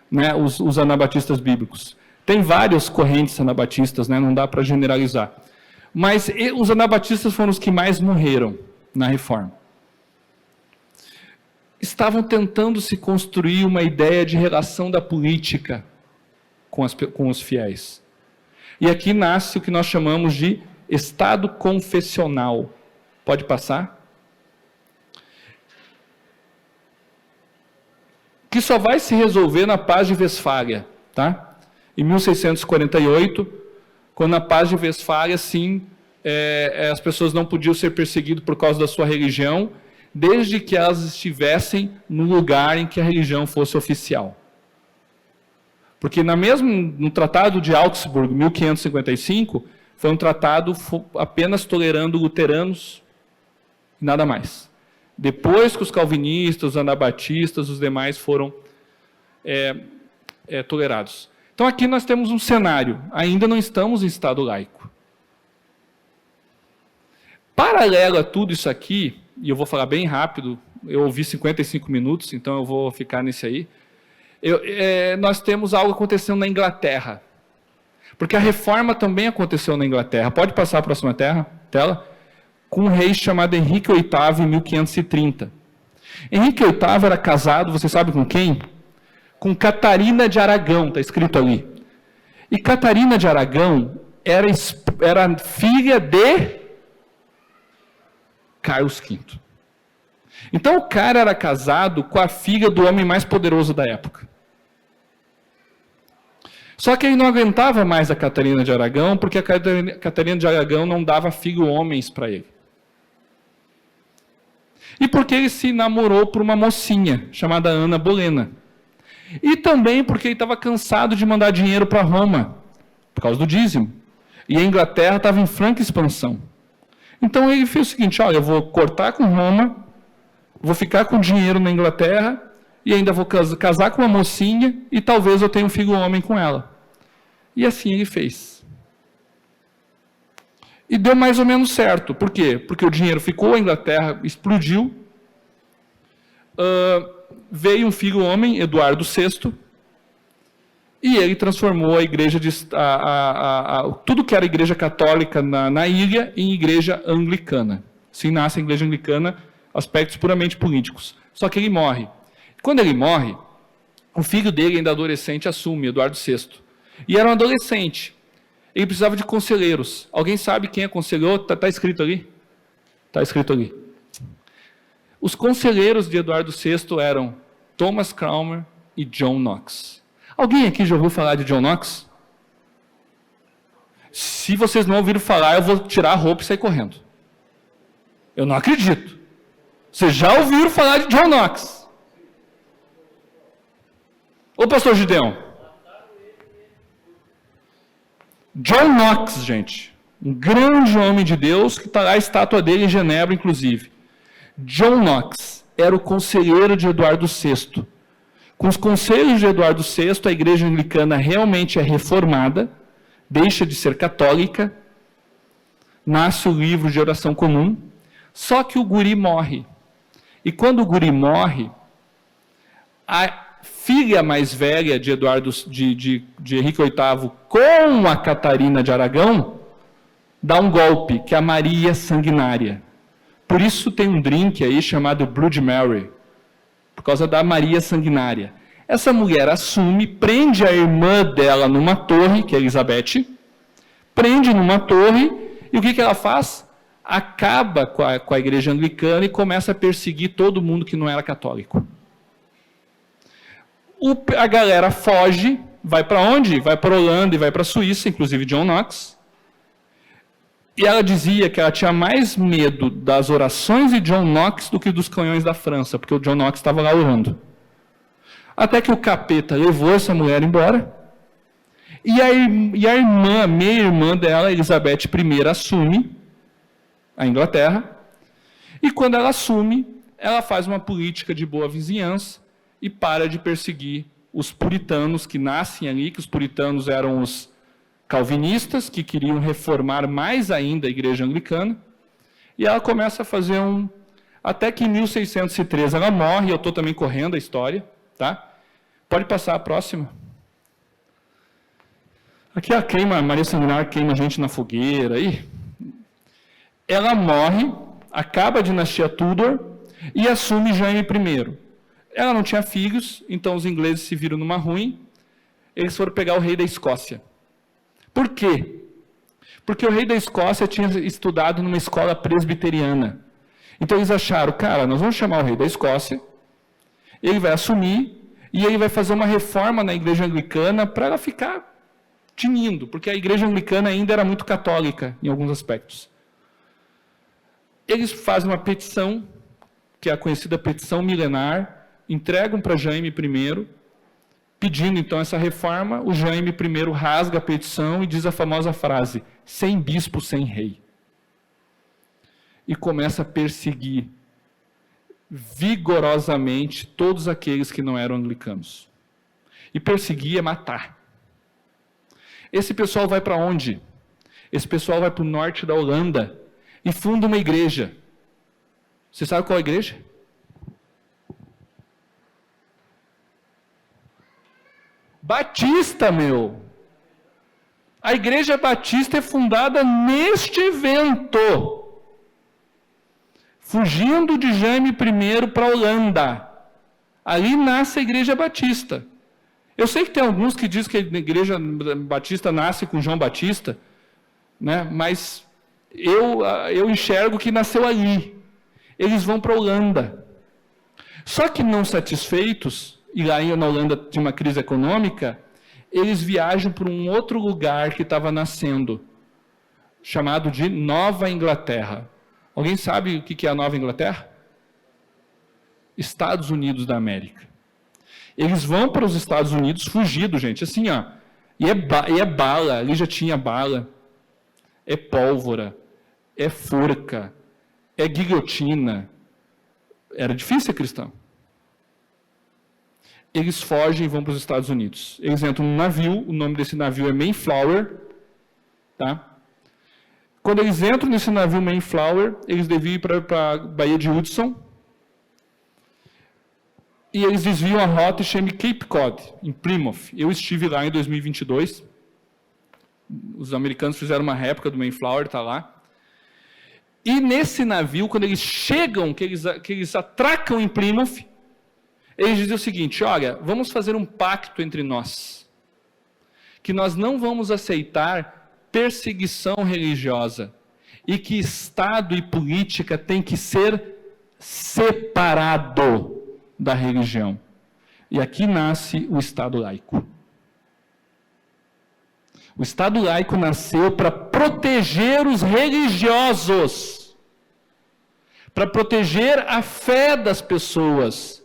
A: né, os anabatistas bíblicos. Tem várias correntes anabatistas, né? Não dá para generalizar. Mas os anabatistas foram os que mais morreram na reforma. Estavam tentando se construir uma ideia de relação da política com os fiéis. E aqui nasce o que nós chamamos de Estado confessional. Pode passar? Que só vai se resolver na Paz de Westfália, tá? Em 1648, quando na Paz de Westfália, sim, as pessoas não podiam ser perseguidas por causa da sua religião, desde que elas estivessem no lugar em que a religião fosse oficial. Porque no Tratado de Augsburg, 1555, foi um tratado apenas tolerando luteranos e nada mais. Depois que os calvinistas, os anabatistas, os demais foram tolerados. Então aqui nós temos um cenário, ainda não estamos em Estado laico. Paralelo a tudo isso aqui, e eu vou falar bem rápido, eu ouvi 55 minutos, então eu vou ficar nesse aí. Nós temos algo acontecendo na Inglaterra. Porque a reforma também aconteceu na Inglaterra. Pode passar a próxima tela? Com um rei chamado Henrique VIII, em 1530. Henrique VIII era casado, você sabe com quem? Com Catarina de Aragão, está escrito ali. E Catarina de Aragão era filha de Carlos V. Então o cara era casado com a filha do homem mais poderoso da época. Só que ele não aguentava mais a Catarina de Aragão, porque a Catarina de Aragão não dava filho homens para ele. E porque ele se namorou por uma mocinha, chamada Ana Bolena. E também porque ele estava cansado de mandar dinheiro para Roma, por causa do dízimo. E a Inglaterra estava em franca expansão. Então ele fez o seguinte, olha, eu vou cortar com Roma, vou ficar com dinheiro na Inglaterra, e ainda vou casar com uma mocinha, e talvez eu tenha um filho homem com ela. E assim ele fez. E deu mais ou menos certo. Por quê? Porque o dinheiro ficou, a Inglaterra explodiu, veio um filho homem, Eduardo VI, e ele transformou a igreja, tudo que era igreja católica na ilha, em igreja anglicana. Assim nasce a igreja anglicana, aspectos puramente políticos. Só que ele morre. Quando ele morre, o filho dele, ainda adolescente, assume, Eduardo VI. E era um adolescente. Ele precisava de conselheiros. Alguém sabe quem aconselhou? Está escrito ali? Está escrito ali. Os conselheiros de Eduardo VI eram Thomas Cranmer e John Knox. Alguém aqui já ouviu falar de John Knox? Se vocês não ouviram falar, eu vou tirar a roupa e sair correndo. Eu não acredito. Vocês já ouviram falar de John Knox? Ô pastor Gideão. John Knox, gente. Um grande homem de Deus, que está lá a estátua dele em Genebra, inclusive. John Knox era o conselheiro de Eduardo VI. Com os conselhos de Eduardo VI, a igreja anglicana realmente é reformada, deixa de ser católica, nasce o livro de oração comum, só que o guri morre. E quando o guri morre, a filha mais velha de Henrique VIII com a Catarina de Aragão dá um golpe, que é a Maria Sanguinária. Por isso tem um drink aí chamado Blood Mary, por causa da Maria Sanguinária. Essa mulher assume, prende a irmã dela numa torre, que é Elizabeth, prende numa torre, e o que ela faz? Acaba com a igreja anglicana e começa a perseguir todo mundo que não era católico. A galera foge, vai para onde? Vai para a Holanda e vai para a Suíça, inclusive John Knox. E ela dizia que ela tinha mais medo das orações de John Knox do que dos canhões da França, porque o John Knox estava lá orando. Até que o capeta levou essa mulher embora, e a irmã, meia-irmã dela, Elizabeth I, assume a Inglaterra, e quando ela assume, ela faz uma política de boa vizinhança e para de perseguir os puritanos que nascem ali, que os puritanos eram os calvinistas, que queriam reformar mais ainda a igreja anglicana, e ela começa a fazer até que em 1613 ela morre, eu estou também correndo a história, tá? Pode passar a próxima. Aqui a queima, Maria Sanguinária queima gente na fogueira, aí. Ela morre, acaba a dinastia Tudor e assume Jaime I. Ela não tinha filhos, então os ingleses se viram numa ruim, eles foram pegar o rei da Escócia. Por quê? Porque o rei da Escócia tinha estudado numa escola presbiteriana. Então eles acharam, cara, nós vamos chamar o rei da Escócia, ele vai assumir e ele vai fazer uma reforma na igreja anglicana para ela ficar tinindo, porque a igreja anglicana ainda era muito católica em alguns aspectos. Eles fazem uma petição, que é a conhecida petição milenar, entregam para Jaime I, pedindo então essa reforma. O Jaime I rasga a petição e diz a famosa frase, sem bispo, sem rei. E começa a perseguir vigorosamente todos aqueles que não eram anglicanos. E perseguir é matar. Esse pessoal vai para onde? Esse pessoal vai para o norte da Holanda e funda uma igreja. Você sabe qual é a igreja? Batista, meu! A igreja batista é fundada neste evento. Fugindo de Jaime I para a Holanda. Ali nasce a igreja batista. Eu sei que tem alguns que dizem que a igreja batista nasce com João Batista, né? Mas eu enxergo que nasceu ali. Eles vão para a Holanda. Só que não satisfeitos, e lá na Holanda tinha uma crise econômica, eles viajam para um outro lugar que estava nascendo, chamado de Nova Inglaterra. Alguém sabe o que é a Nova Inglaterra? Estados Unidos da América. Eles vão para os Estados Unidos fugidos, gente, assim, ó. E é bala, ali já tinha bala. É pólvora, é forca, é guilhotina. Era difícil ser cristão. Eles fogem e vão para os Estados Unidos. Eles entram num navio, o nome desse navio é Mayflower, tá? Quando eles entram nesse navio Mayflower, eles deviam ir para a Baía de Hudson, e eles desviam a rota e chamam Cape Cod, em Plymouth. Eu estive lá em 2022, os americanos fizeram uma réplica do Mayflower, está lá. E nesse navio, quando eles chegam, que eles atracam em Plymouth, eles dizem o seguinte, olha, vamos fazer um pacto entre nós, que nós não vamos aceitar perseguição religiosa, e que Estado e política têm que ser separado da religião. E aqui nasce o Estado laico. O Estado laico nasceu para proteger os religiosos, para proteger a fé das pessoas.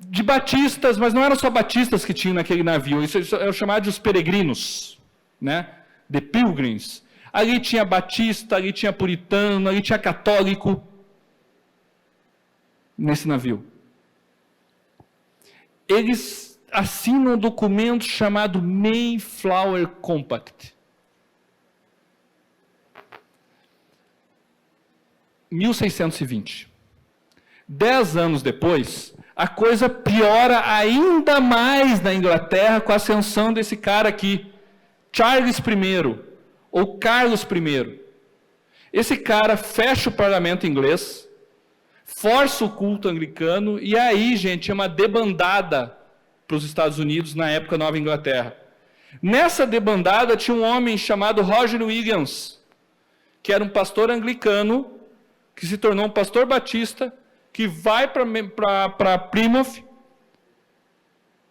A: De batistas, mas não eram só batistas que tinham naquele navio, isso é o chamado de os peregrinos, né? The Pilgrims. Ali tinha batista, ali tinha puritano, ali tinha católico, nesse navio. eles assinam um documento chamado Mayflower Compact. 1620. 10 anos depois, a coisa piora ainda mais na Inglaterra com a ascensão desse cara aqui, Charles I, ou Carlos I. Esse cara fecha o parlamento inglês, força o culto anglicano, e aí, gente, é uma debandada para os Estados Unidos, na época Nova Inglaterra. Nessa debandada tinha um homem chamado Roger Williams, que era um pastor anglicano, que se tornou um pastor batista, que vai para Plymouth,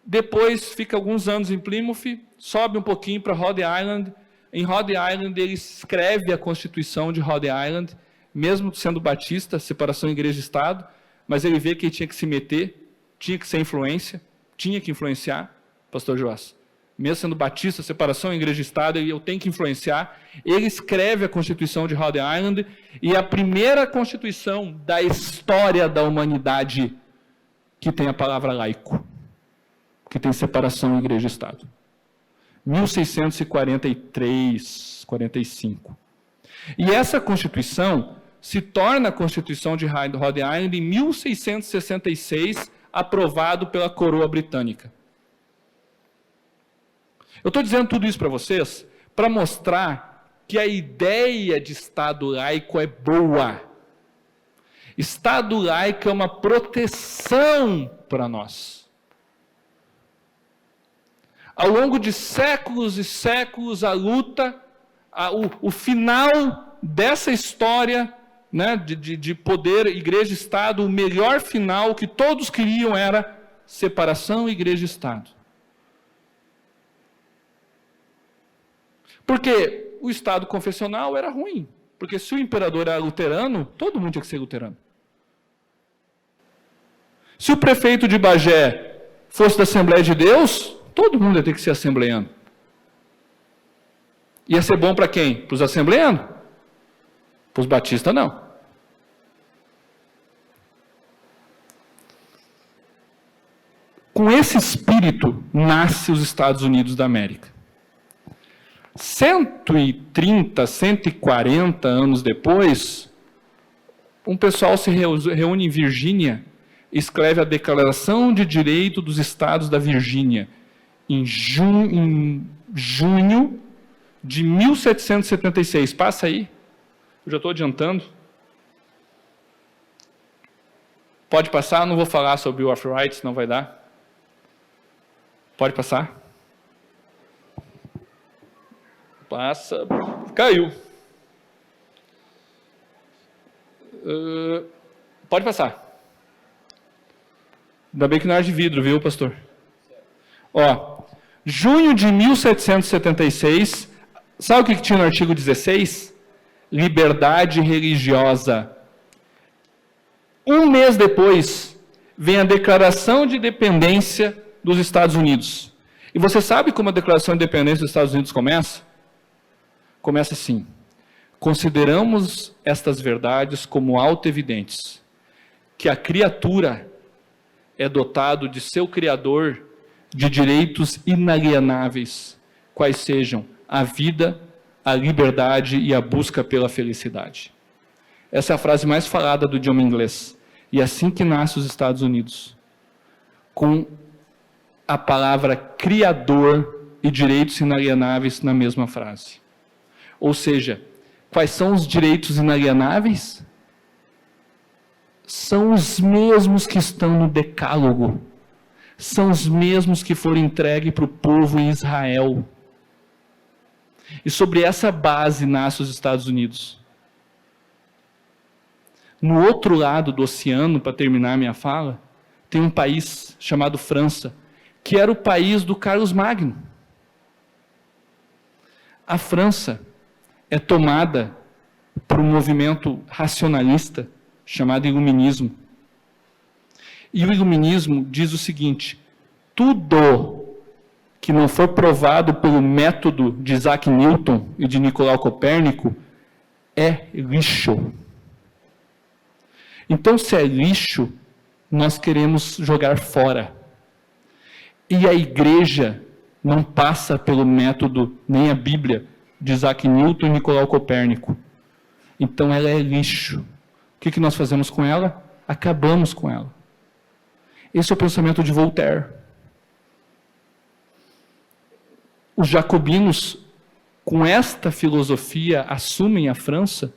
A: depois fica alguns anos em Plymouth, sobe um pouquinho para Rhode Island. Em Rhode Island ele escreve a Constituição de Rhode Island, mesmo sendo batista, separação igreja e Estado, mas ele vê que ele tinha que se meter, tinha que ser influência, tinha que influenciar, pastor Joás. Mesmo sendo batista, separação igreja e Estado, eu tenho que influenciar. Ele escreve a Constituição de Rhode Island, e a primeira Constituição da história da humanidade que tem a palavra laico, que tem separação igreja e Estado. 1643, 45. E essa Constituição se torna a Constituição de Rhode Island em 1666, aprovado pela coroa britânica. Eu estou dizendo tudo isso para vocês para mostrar que a ideia de Estado laico é boa. Estado laico é uma proteção para nós. Ao longo de séculos e séculos, a luta, o final dessa história, né, de poder, igreja e Estado, o melhor final que todos queriam era separação igreja e Estado. Porque o Estado confessional era ruim. Porque se o imperador era luterano, todo mundo tinha que ser luterano. Se o prefeito de Bagé fosse da Assembleia de Deus, todo mundo ia ter que ser assembleiano. Ia ser bom para quem? Para os assembleianos? Para os batistas, não. Com esse espírito, nasce os Estados Unidos da América. 130, 140 anos depois, um pessoal se reúne em Virgínia, escreve a Declaração de Direito dos Estados da Virgínia, em junho de 1776. Passa aí, eu já estou adiantando. Pode passar, não vou falar sobre o Bill of Rights, não vai dar. Pode passar. Passa, caiu. Pode passar. Ainda bem que não é de vidro, viu, pastor? Ó, junho de 1776, sabe o que tinha no artigo 16? Liberdade religiosa. Um mês depois, vem a Declaração de Independência dos Estados Unidos. E você sabe como a Declaração de Independência dos Estados Unidos começa? Começa assim: consideramos estas verdades como autoevidentes, que a criatura é dotado de seu Criador de direitos inalienáveis, quais sejam a vida, a liberdade e a busca pela felicidade. Essa é a frase mais falada do idioma inglês. E é assim que nasce os Estados Unidos, com a palavra Criador e direitos inalienáveis na mesma frase. Ou seja, quais são os direitos inalienáveis? São os mesmos que estão no Decálogo. São os mesmos que foram entregues para o povo em Israel. E sobre essa base nascem os Estados Unidos. No outro lado do oceano, para terminar minha fala, tem um país chamado França, que era o país do Carlos Magno. A França é tomada por um movimento racionalista chamado Iluminismo. E o Iluminismo diz o seguinte: tudo que não for provado pelo método de Isaac Newton e de Nicolau Copérnico é lixo. Então, se é lixo, nós queremos jogar fora. E a igreja não passa pelo método, nem a Bíblia, de Isaac Newton e Nicolau Copérnico. Então ela é lixo. O que nós fazemos com ela? Acabamos com ela. Esse é o pensamento de Voltaire. Os jacobinos, com esta filosofia, assumem a França.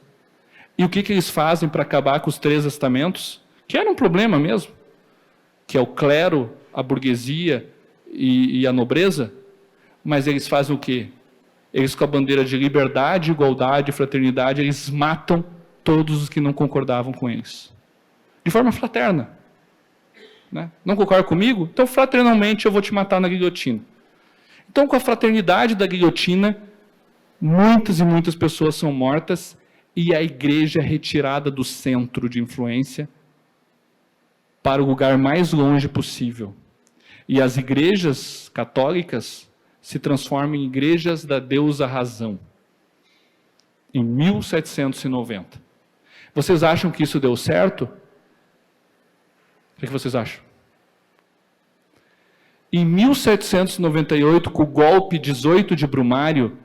A: E o que eles fazem para acabar com os 3 estamentos? Que era um problema mesmo. Que é o clero, a burguesia e a nobreza. Mas eles fazem o quê? Eles, com a bandeira de liberdade, igualdade, fraternidade, eles matam todos os que não concordavam com eles. De forma fraterna. Né? Não concorda comigo? Então, fraternalmente, eu vou te matar na guilhotina. Então, com a fraternidade da guilhotina, muitas e muitas pessoas são mortas e a igreja é retirada do centro de influência para o lugar mais longe possível. E as igrejas católicas se transformam em igrejas da deusa razão. Em 1790. Vocês acham que isso deu certo? O que vocês acham? Em 1798, com o golpe 18 de Brumário,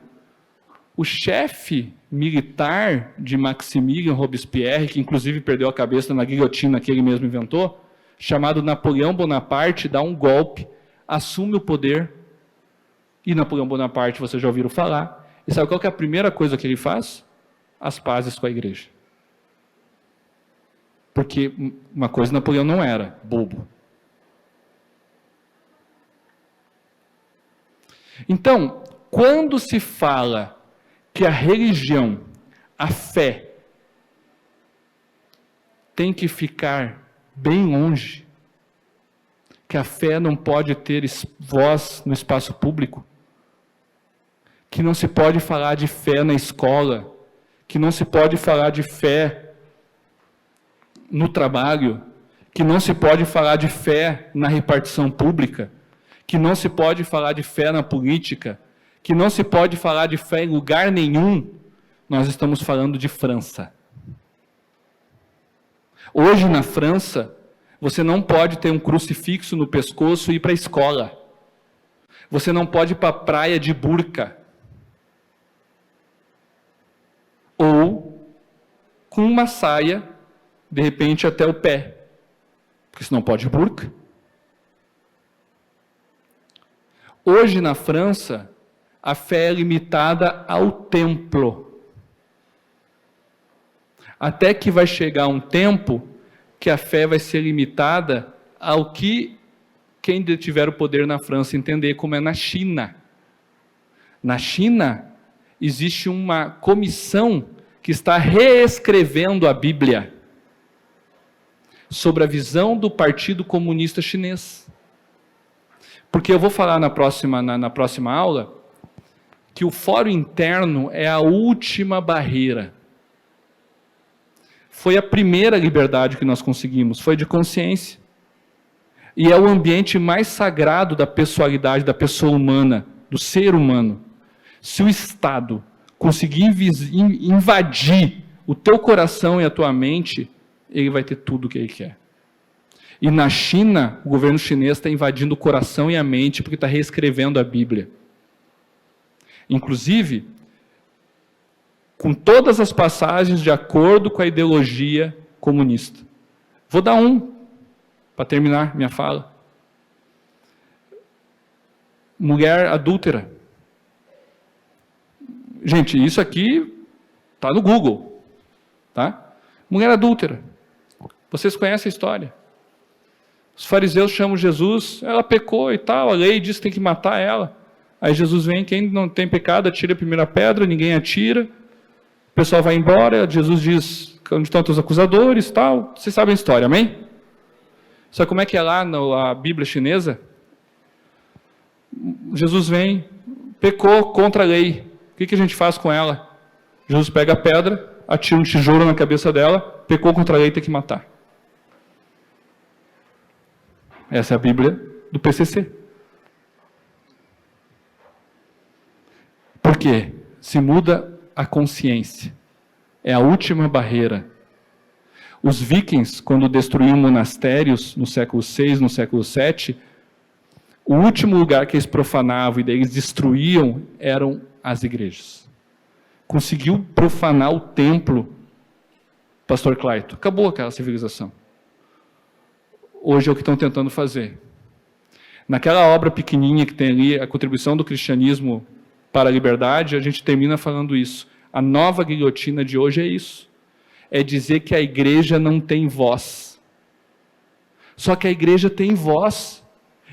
A: o chefe militar de Maximilien Robespierre, que inclusive perdeu a cabeça na guilhotina que ele mesmo inventou, chamado Napoleão Bonaparte, dá um golpe, assume o poder, e Napoleão Bonaparte, vocês já ouviram falar, e sabe qual que é a primeira coisa que ele faz? As pazes com a igreja. Porque uma coisa Napoleão não era, bobo. Então, quando se fala que a religião, a fé, tem que ficar bem longe, que a fé não pode ter voz no espaço público, que não se pode falar de fé na escola, que não se pode falar de fé no trabalho, que não se pode falar de fé na repartição pública, que não se pode falar de fé na política, que não se pode falar de fé em lugar nenhum, nós estamos falando de França. Hoje na França, você não pode ter um crucifixo no pescoço e ir para a escola. Você não pode ir para a praia de burca. Ou com uma saia, de repente até o pé. Porque senão pode ir burca. Hoje na França, a fé é limitada ao templo. Até que vai chegar um tempo que a fé vai ser limitada ao que quem tiver o poder na França entender, como é na China. Na China, existe uma comissão que está reescrevendo a Bíblia sobre a visão do Partido Comunista Chinês. Porque eu vou falar na próxima aula que o fórum interno é a última barreira. Foi a primeira liberdade que nós conseguimos, foi de consciência. E é o ambiente mais sagrado da pessoalidade, da pessoa humana, do ser humano. Se o Estado conseguir invadir o teu coração e a tua mente, ele vai ter tudo o que ele quer. E na China, o governo chinês está invadindo o coração e a mente porque está reescrevendo a Bíblia. Inclusive, com todas as passagens de acordo com a ideologia comunista. Vou dar para terminar minha fala. Mulher adúltera. Gente, isso aqui está no Google. Tá? Mulher adúltera. Vocês conhecem a história. Os fariseus chamam Jesus, ela pecou e tal, a lei diz que tem que matar ela. Aí Jesus vem, quem não tem pecado, atira a primeira pedra, ninguém atira. O pessoal vai embora, Jesus diz, onde estão os acusadores e tal. Vocês sabem a história, amém? Sabe como é que é lá na Bíblia chinesa? Jesus vem, pecou contra a lei. O que a gente faz com ela? Jesus pega a pedra, atira um tijolo na cabeça dela, pecou contra a lei, tem que matar. Essa é a Bíblia do PCC. Por quê? Se muda a consciência. É a última barreira. Os vikings, quando destruíam monastérios no século VI, no século VII, O último lugar que eles profanavam e daí eles destruíam eram as igrejas. Conseguiu profanar o templo, pastor Clayton. Acabou aquela civilização. Hoje é o que estão tentando fazer. Naquela obra pequenininha que tem ali, a contribuição do cristianismo para a liberdade, a gente termina falando isso. A nova guilhotina de hoje é isso. É dizer que a igreja não tem voz. Só que a igreja tem voz.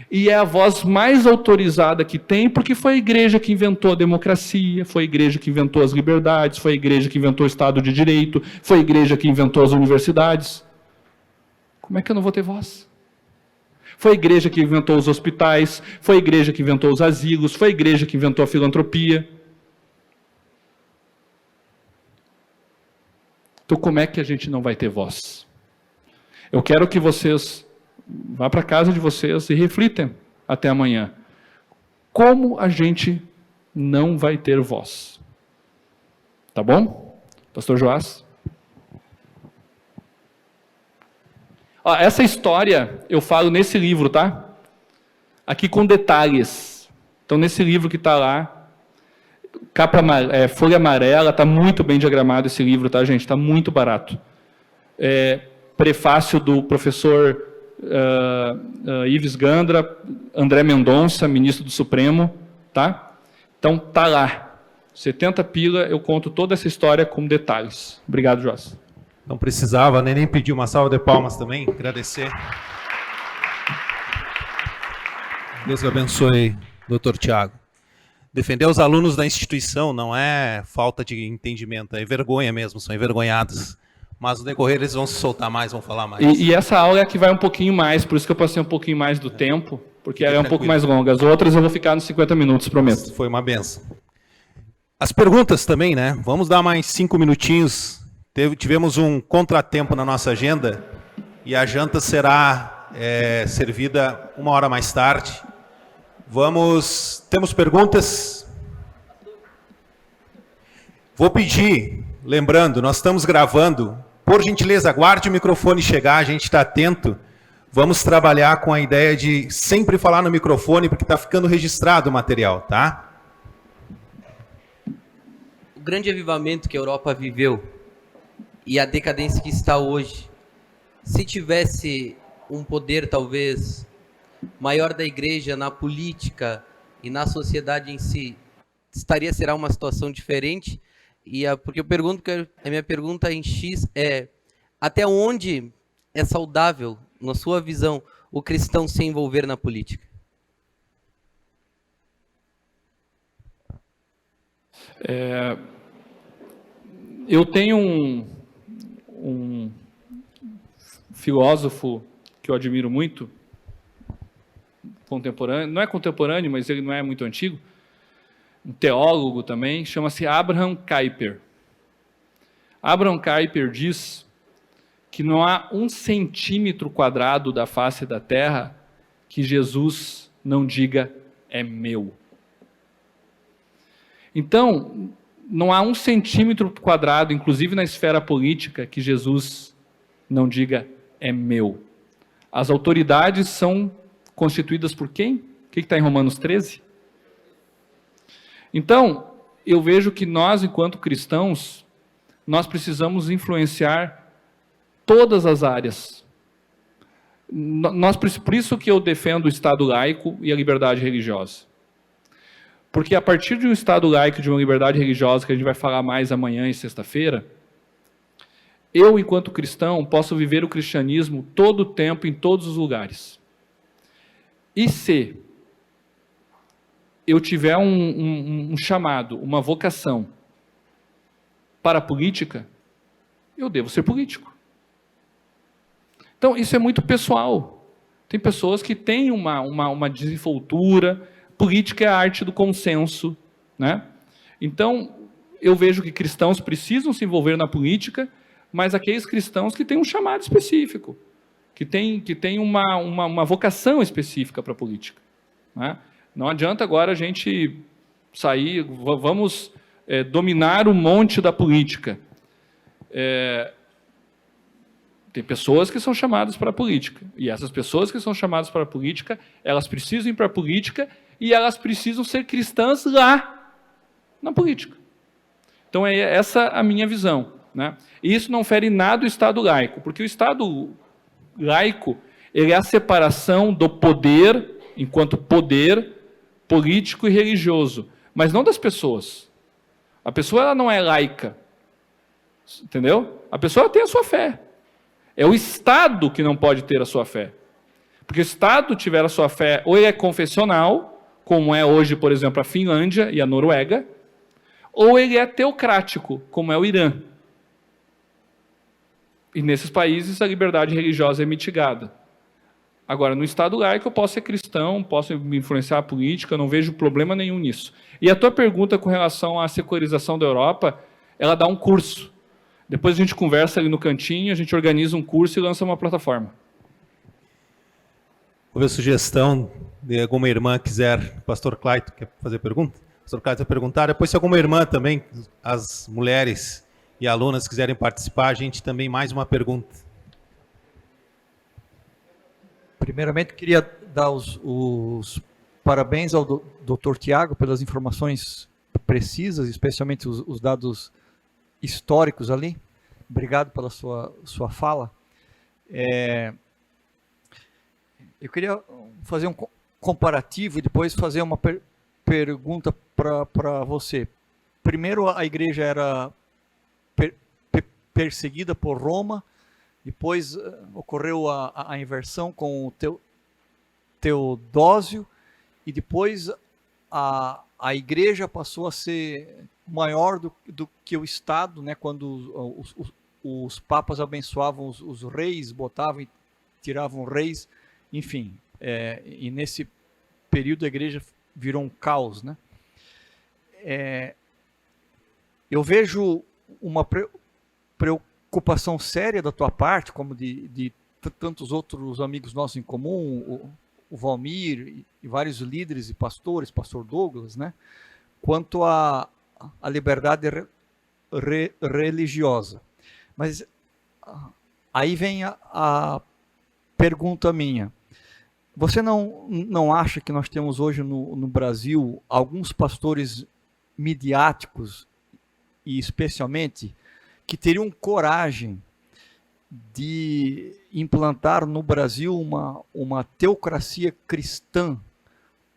A: E é a voz mais autorizada que tem, porque foi a igreja que inventou a democracia, foi a igreja que inventou as liberdades, foi a igreja que inventou o Estado de Direito, foi a igreja que inventou as universidades. Como é que eu não vou ter voz? Foi a igreja que inventou os hospitais, foi a igreja que inventou os asilos, foi a igreja que inventou a filantropia. Então, como é que a gente não vai ter voz? Eu quero que vocês vá para a casa de vocês e reflitem até amanhã. Como a gente não vai ter voz? Tá bom? Pastor Joás? Ó, essa história eu falo nesse livro, tá? Aqui com detalhes. Então, nesse livro que está lá, folha amarela, está muito bem diagramado esse livro, tá, gente? Está muito barato. Prefácio do professor Ives Gandra, André Mendonça, ministro do Supremo, tá? Então, tá lá. 70 pila, eu conto toda essa história com detalhes. Obrigado, Joás.
B: Não precisava, nem pedir uma salva de palmas também, agradecer. Deus abençoe, doutor Tiago. Defender os alunos da instituição não é falta de entendimento, é vergonha mesmo, são envergonhados. Mas no decorrer eles vão se soltar mais, vão falar mais.
A: E essa aula é a que vai um pouquinho mais, por isso que eu passei um pouquinho mais do tempo, porque ela é um pouco mais longa. As outras eu vou ficar nos 50 minutos, prometo.
B: Foi uma benção. As perguntas também, né? Vamos dar mais 5 minutinhos. Tivemos um contratempo na nossa agenda e a janta será servida 1 hora mais tarde. Temos perguntas? Vou pedir, lembrando, nós estamos gravando. Por gentileza, aguarde o microfone chegar, a gente está atento. Vamos trabalhar com a ideia de sempre falar no microfone, porque está ficando registrado o material, tá?
C: O grande avivamento que a Europa viveu e a decadência que está hoje, se tivesse um poder talvez maior da igreja na política e na sociedade em si, será uma situação diferente? Porque a minha pergunta em X é: até onde é saudável, na sua visão, o cristão se envolver na política?
A: Eu tenho um filósofo que eu admiro muito, contemporâneo, não é contemporâneo, mas ele não é muito antigo, um teólogo também, chama-se Abraham Kuyper. Abraham Kuyper diz que não há 1 centímetro quadrado da face da terra que Jesus não diga é meu. Então, não há 1 centímetro quadrado, inclusive na esfera política, que Jesus não diga é meu. As autoridades são constituídas por quem? O que está em Romanos 13? Então, eu vejo que nós, enquanto cristãos, nós precisamos influenciar todas as áreas. Por isso que eu defendo o Estado laico e a liberdade religiosa. Porque a partir de um Estado laico e de uma liberdade religiosa, que a gente vai falar mais amanhã e sexta-feira, eu, enquanto cristão, posso viver o cristianismo todo o tempo, em todos os lugares. E se eu tiver um chamado, uma vocação para a política, eu devo ser político. Então, isso é muito pessoal. Tem pessoas que têm uma desenvoltura. Política é a arte do consenso, né? Então, eu vejo que cristãos precisam se envolver na política, mas aqueles cristãos que têm um chamado específico, que têm uma vocação específica para a política, né? Não adianta agora a gente sair, vamos dominar o monte da política. Tem pessoas que são chamadas para a política. E essas pessoas que são chamadas para a política, elas precisam ir para a política e elas precisam ser cristãs lá, na política. Então, é essa a minha visão, né? E isso não fere nada o Estado laico, porque o Estado laico, ele é a separação do poder, enquanto poder político e religioso, mas não das pessoas. A pessoa ela não é laica, entendeu? A pessoa tem a sua fé. É o Estado que não pode ter a sua fé. Porque se o Estado tiver a sua fé, ou ele é confessional, como é hoje, por exemplo, a Finlândia e a Noruega, ou ele é teocrático, como é o Irã. E nesses países a liberdade religiosa é mitigada. Agora, no Estado laico eu posso ser cristão, posso me influenciar a política, eu não vejo problema nenhum nisso. E a tua pergunta com relação à secularização da Europa, ela dá um curso. Depois a gente conversa ali no cantinho, a gente organiza um curso e lança uma plataforma.
B: Vou ver sugestão de alguma irmã quiser. Pastor Clayton, quer fazer pergunta? Pastor Clayton vai perguntar. Depois, se alguma irmã também, as mulheres e alunas quiserem participar, a gente também mais uma pergunta.
D: Primeiramente, queria dar os parabéns ao Dr. Tiago pelas informações precisas, especialmente os dados históricos ali. Obrigado pela sua fala. Eu queria fazer um comparativo e depois fazer uma pergunta para você. Primeiro, a igreja era perseguida por Roma, depois ocorreu a inversão com o Teodósio, e depois a igreja passou a ser maior do que o Estado, né, quando os papas abençoavam os reis, botavam e tiravam reis, enfim. E nesse período a igreja virou um caos, né? Eu vejo uma preocupação séria da tua parte, como de tantos outros amigos nossos em comum, o Valmir e vários líderes e pastores, pastor Douglas, né? Quanto à liberdade religiosa. Mas aí vem a pergunta minha. Você não acha que nós temos hoje no Brasil alguns pastores midiáticos, e especialmente, que teriam coragem de implantar no Brasil uma teocracia cristã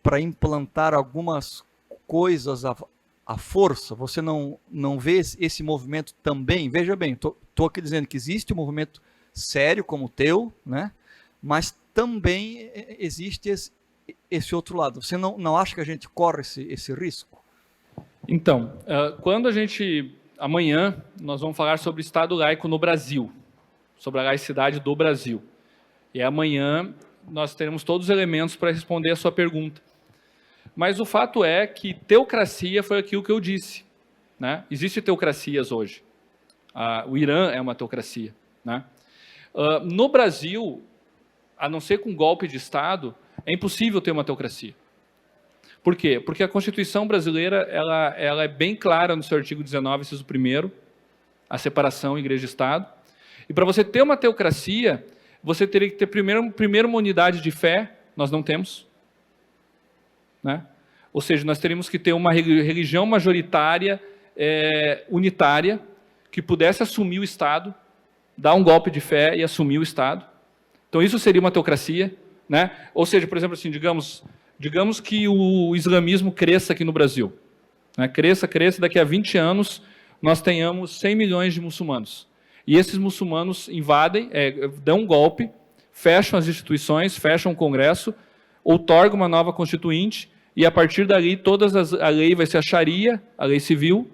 D: para implantar algumas coisas à força? Você não vê esse movimento também? Veja bem, estou aqui dizendo que existe um movimento sério como o teu, né? Mas também existe esse outro lado. Você não acha que a gente corre esse risco?
A: Então, quando amanhã nós vamos falar sobre o Estado laico no Brasil, sobre a laicidade do Brasil. E amanhã nós teremos todos os elementos para responder a sua pergunta. Mas o fato é que teocracia foi aquilo que eu disse, né? Existem teocracias hoje. O Irã é uma teocracia, né? No Brasil, a não ser com golpe de Estado, é impossível ter uma teocracia. Por quê? Porque a Constituição brasileira ela é bem clara no seu artigo 19, inciso 1º, a separação igreja e Estado. E para você ter uma teocracia, você teria que ter primeiro uma unidade de fé, nós não temos, né? Ou seja, nós teríamos que ter uma religião majoritária, unitária, que pudesse assumir o Estado, dar um golpe de fé e assumir o Estado. Então isso seria uma teocracia, né? Ou seja, por exemplo, assim, digamos que o islamismo cresça aqui no Brasil, né? Cresça, daqui a 20 anos nós tenhamos 100 milhões de muçulmanos. E esses muçulmanos invadem, dão um golpe, fecham as instituições, fecham o Congresso, outorgam uma nova constituinte, e a partir dali a lei vai ser a Sharia, a lei civil,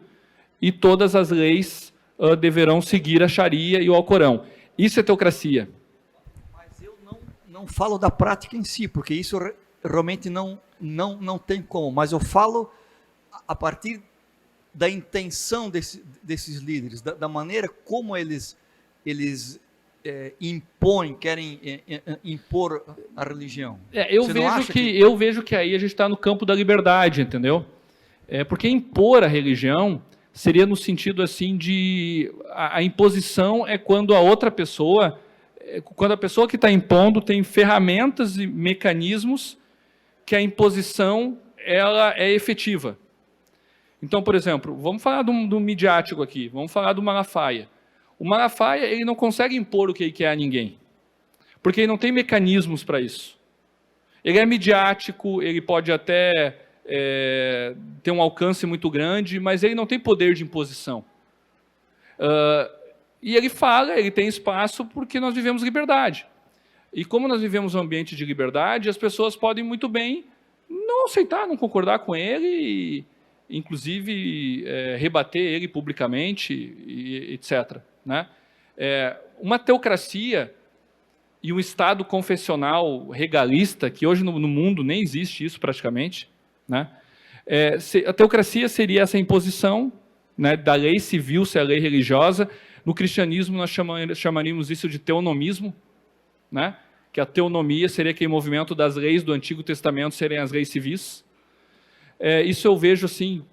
A: e todas as leis deverão seguir a Sharia e o Alcorão. Isso é teocracia.
D: Mas eu não falo da prática em si, porque isso realmente não tem como. Mas eu falo a partir da intenção desses líderes, da maneira como eles querem impor a religião.
A: Eu vejo que aí a gente está no campo da liberdade, entendeu? Porque impor a religião seria no sentido assim de... A imposição é quando a outra pessoa quando a pessoa que está impondo tem ferramentas e mecanismos que a imposição ela é efetiva. Então, por exemplo, vamos falar do midiático aqui, vamos falar do Malafaia. O Malafaia ele não consegue impor o que ele quer a ninguém, porque ele não tem mecanismos para isso. Ele é midiático, ele pode até ter um alcance muito grande, mas ele não tem poder de imposição. E ele fala, ele tem espaço porque nós vivemos liberdade. E como nós vivemos um ambiente de liberdade, as pessoas podem muito bem não aceitar, não concordar com ele, e, inclusive rebater ele publicamente, etc. Né? Uma teocracia e um Estado confessional regalista, que hoje no mundo nem existe isso praticamente, né? A teocracia seria essa imposição, né, da lei civil ser a lei religiosa. No cristianismo nós chamaríamos isso de teonomismo, né? Que a teonomia seria aquele movimento das leis do Antigo Testamento serem as leis civis. Isso eu vejo assim,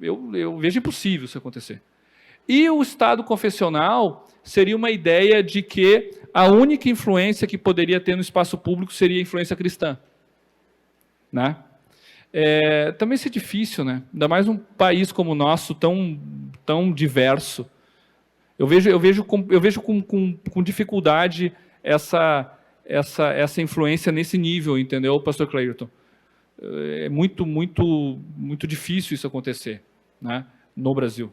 A: eu vejo impossível isso acontecer. E o Estado confessional seria uma ideia de que a única influência que poderia ter no espaço público seria a influência cristã, né? Também isso é difícil, né? Ainda mais um país como o nosso, tão diverso. Eu vejo com dificuldade essa influência nesse nível, entendeu, pastor Clayton? É muito difícil isso acontecer, né, no Brasil.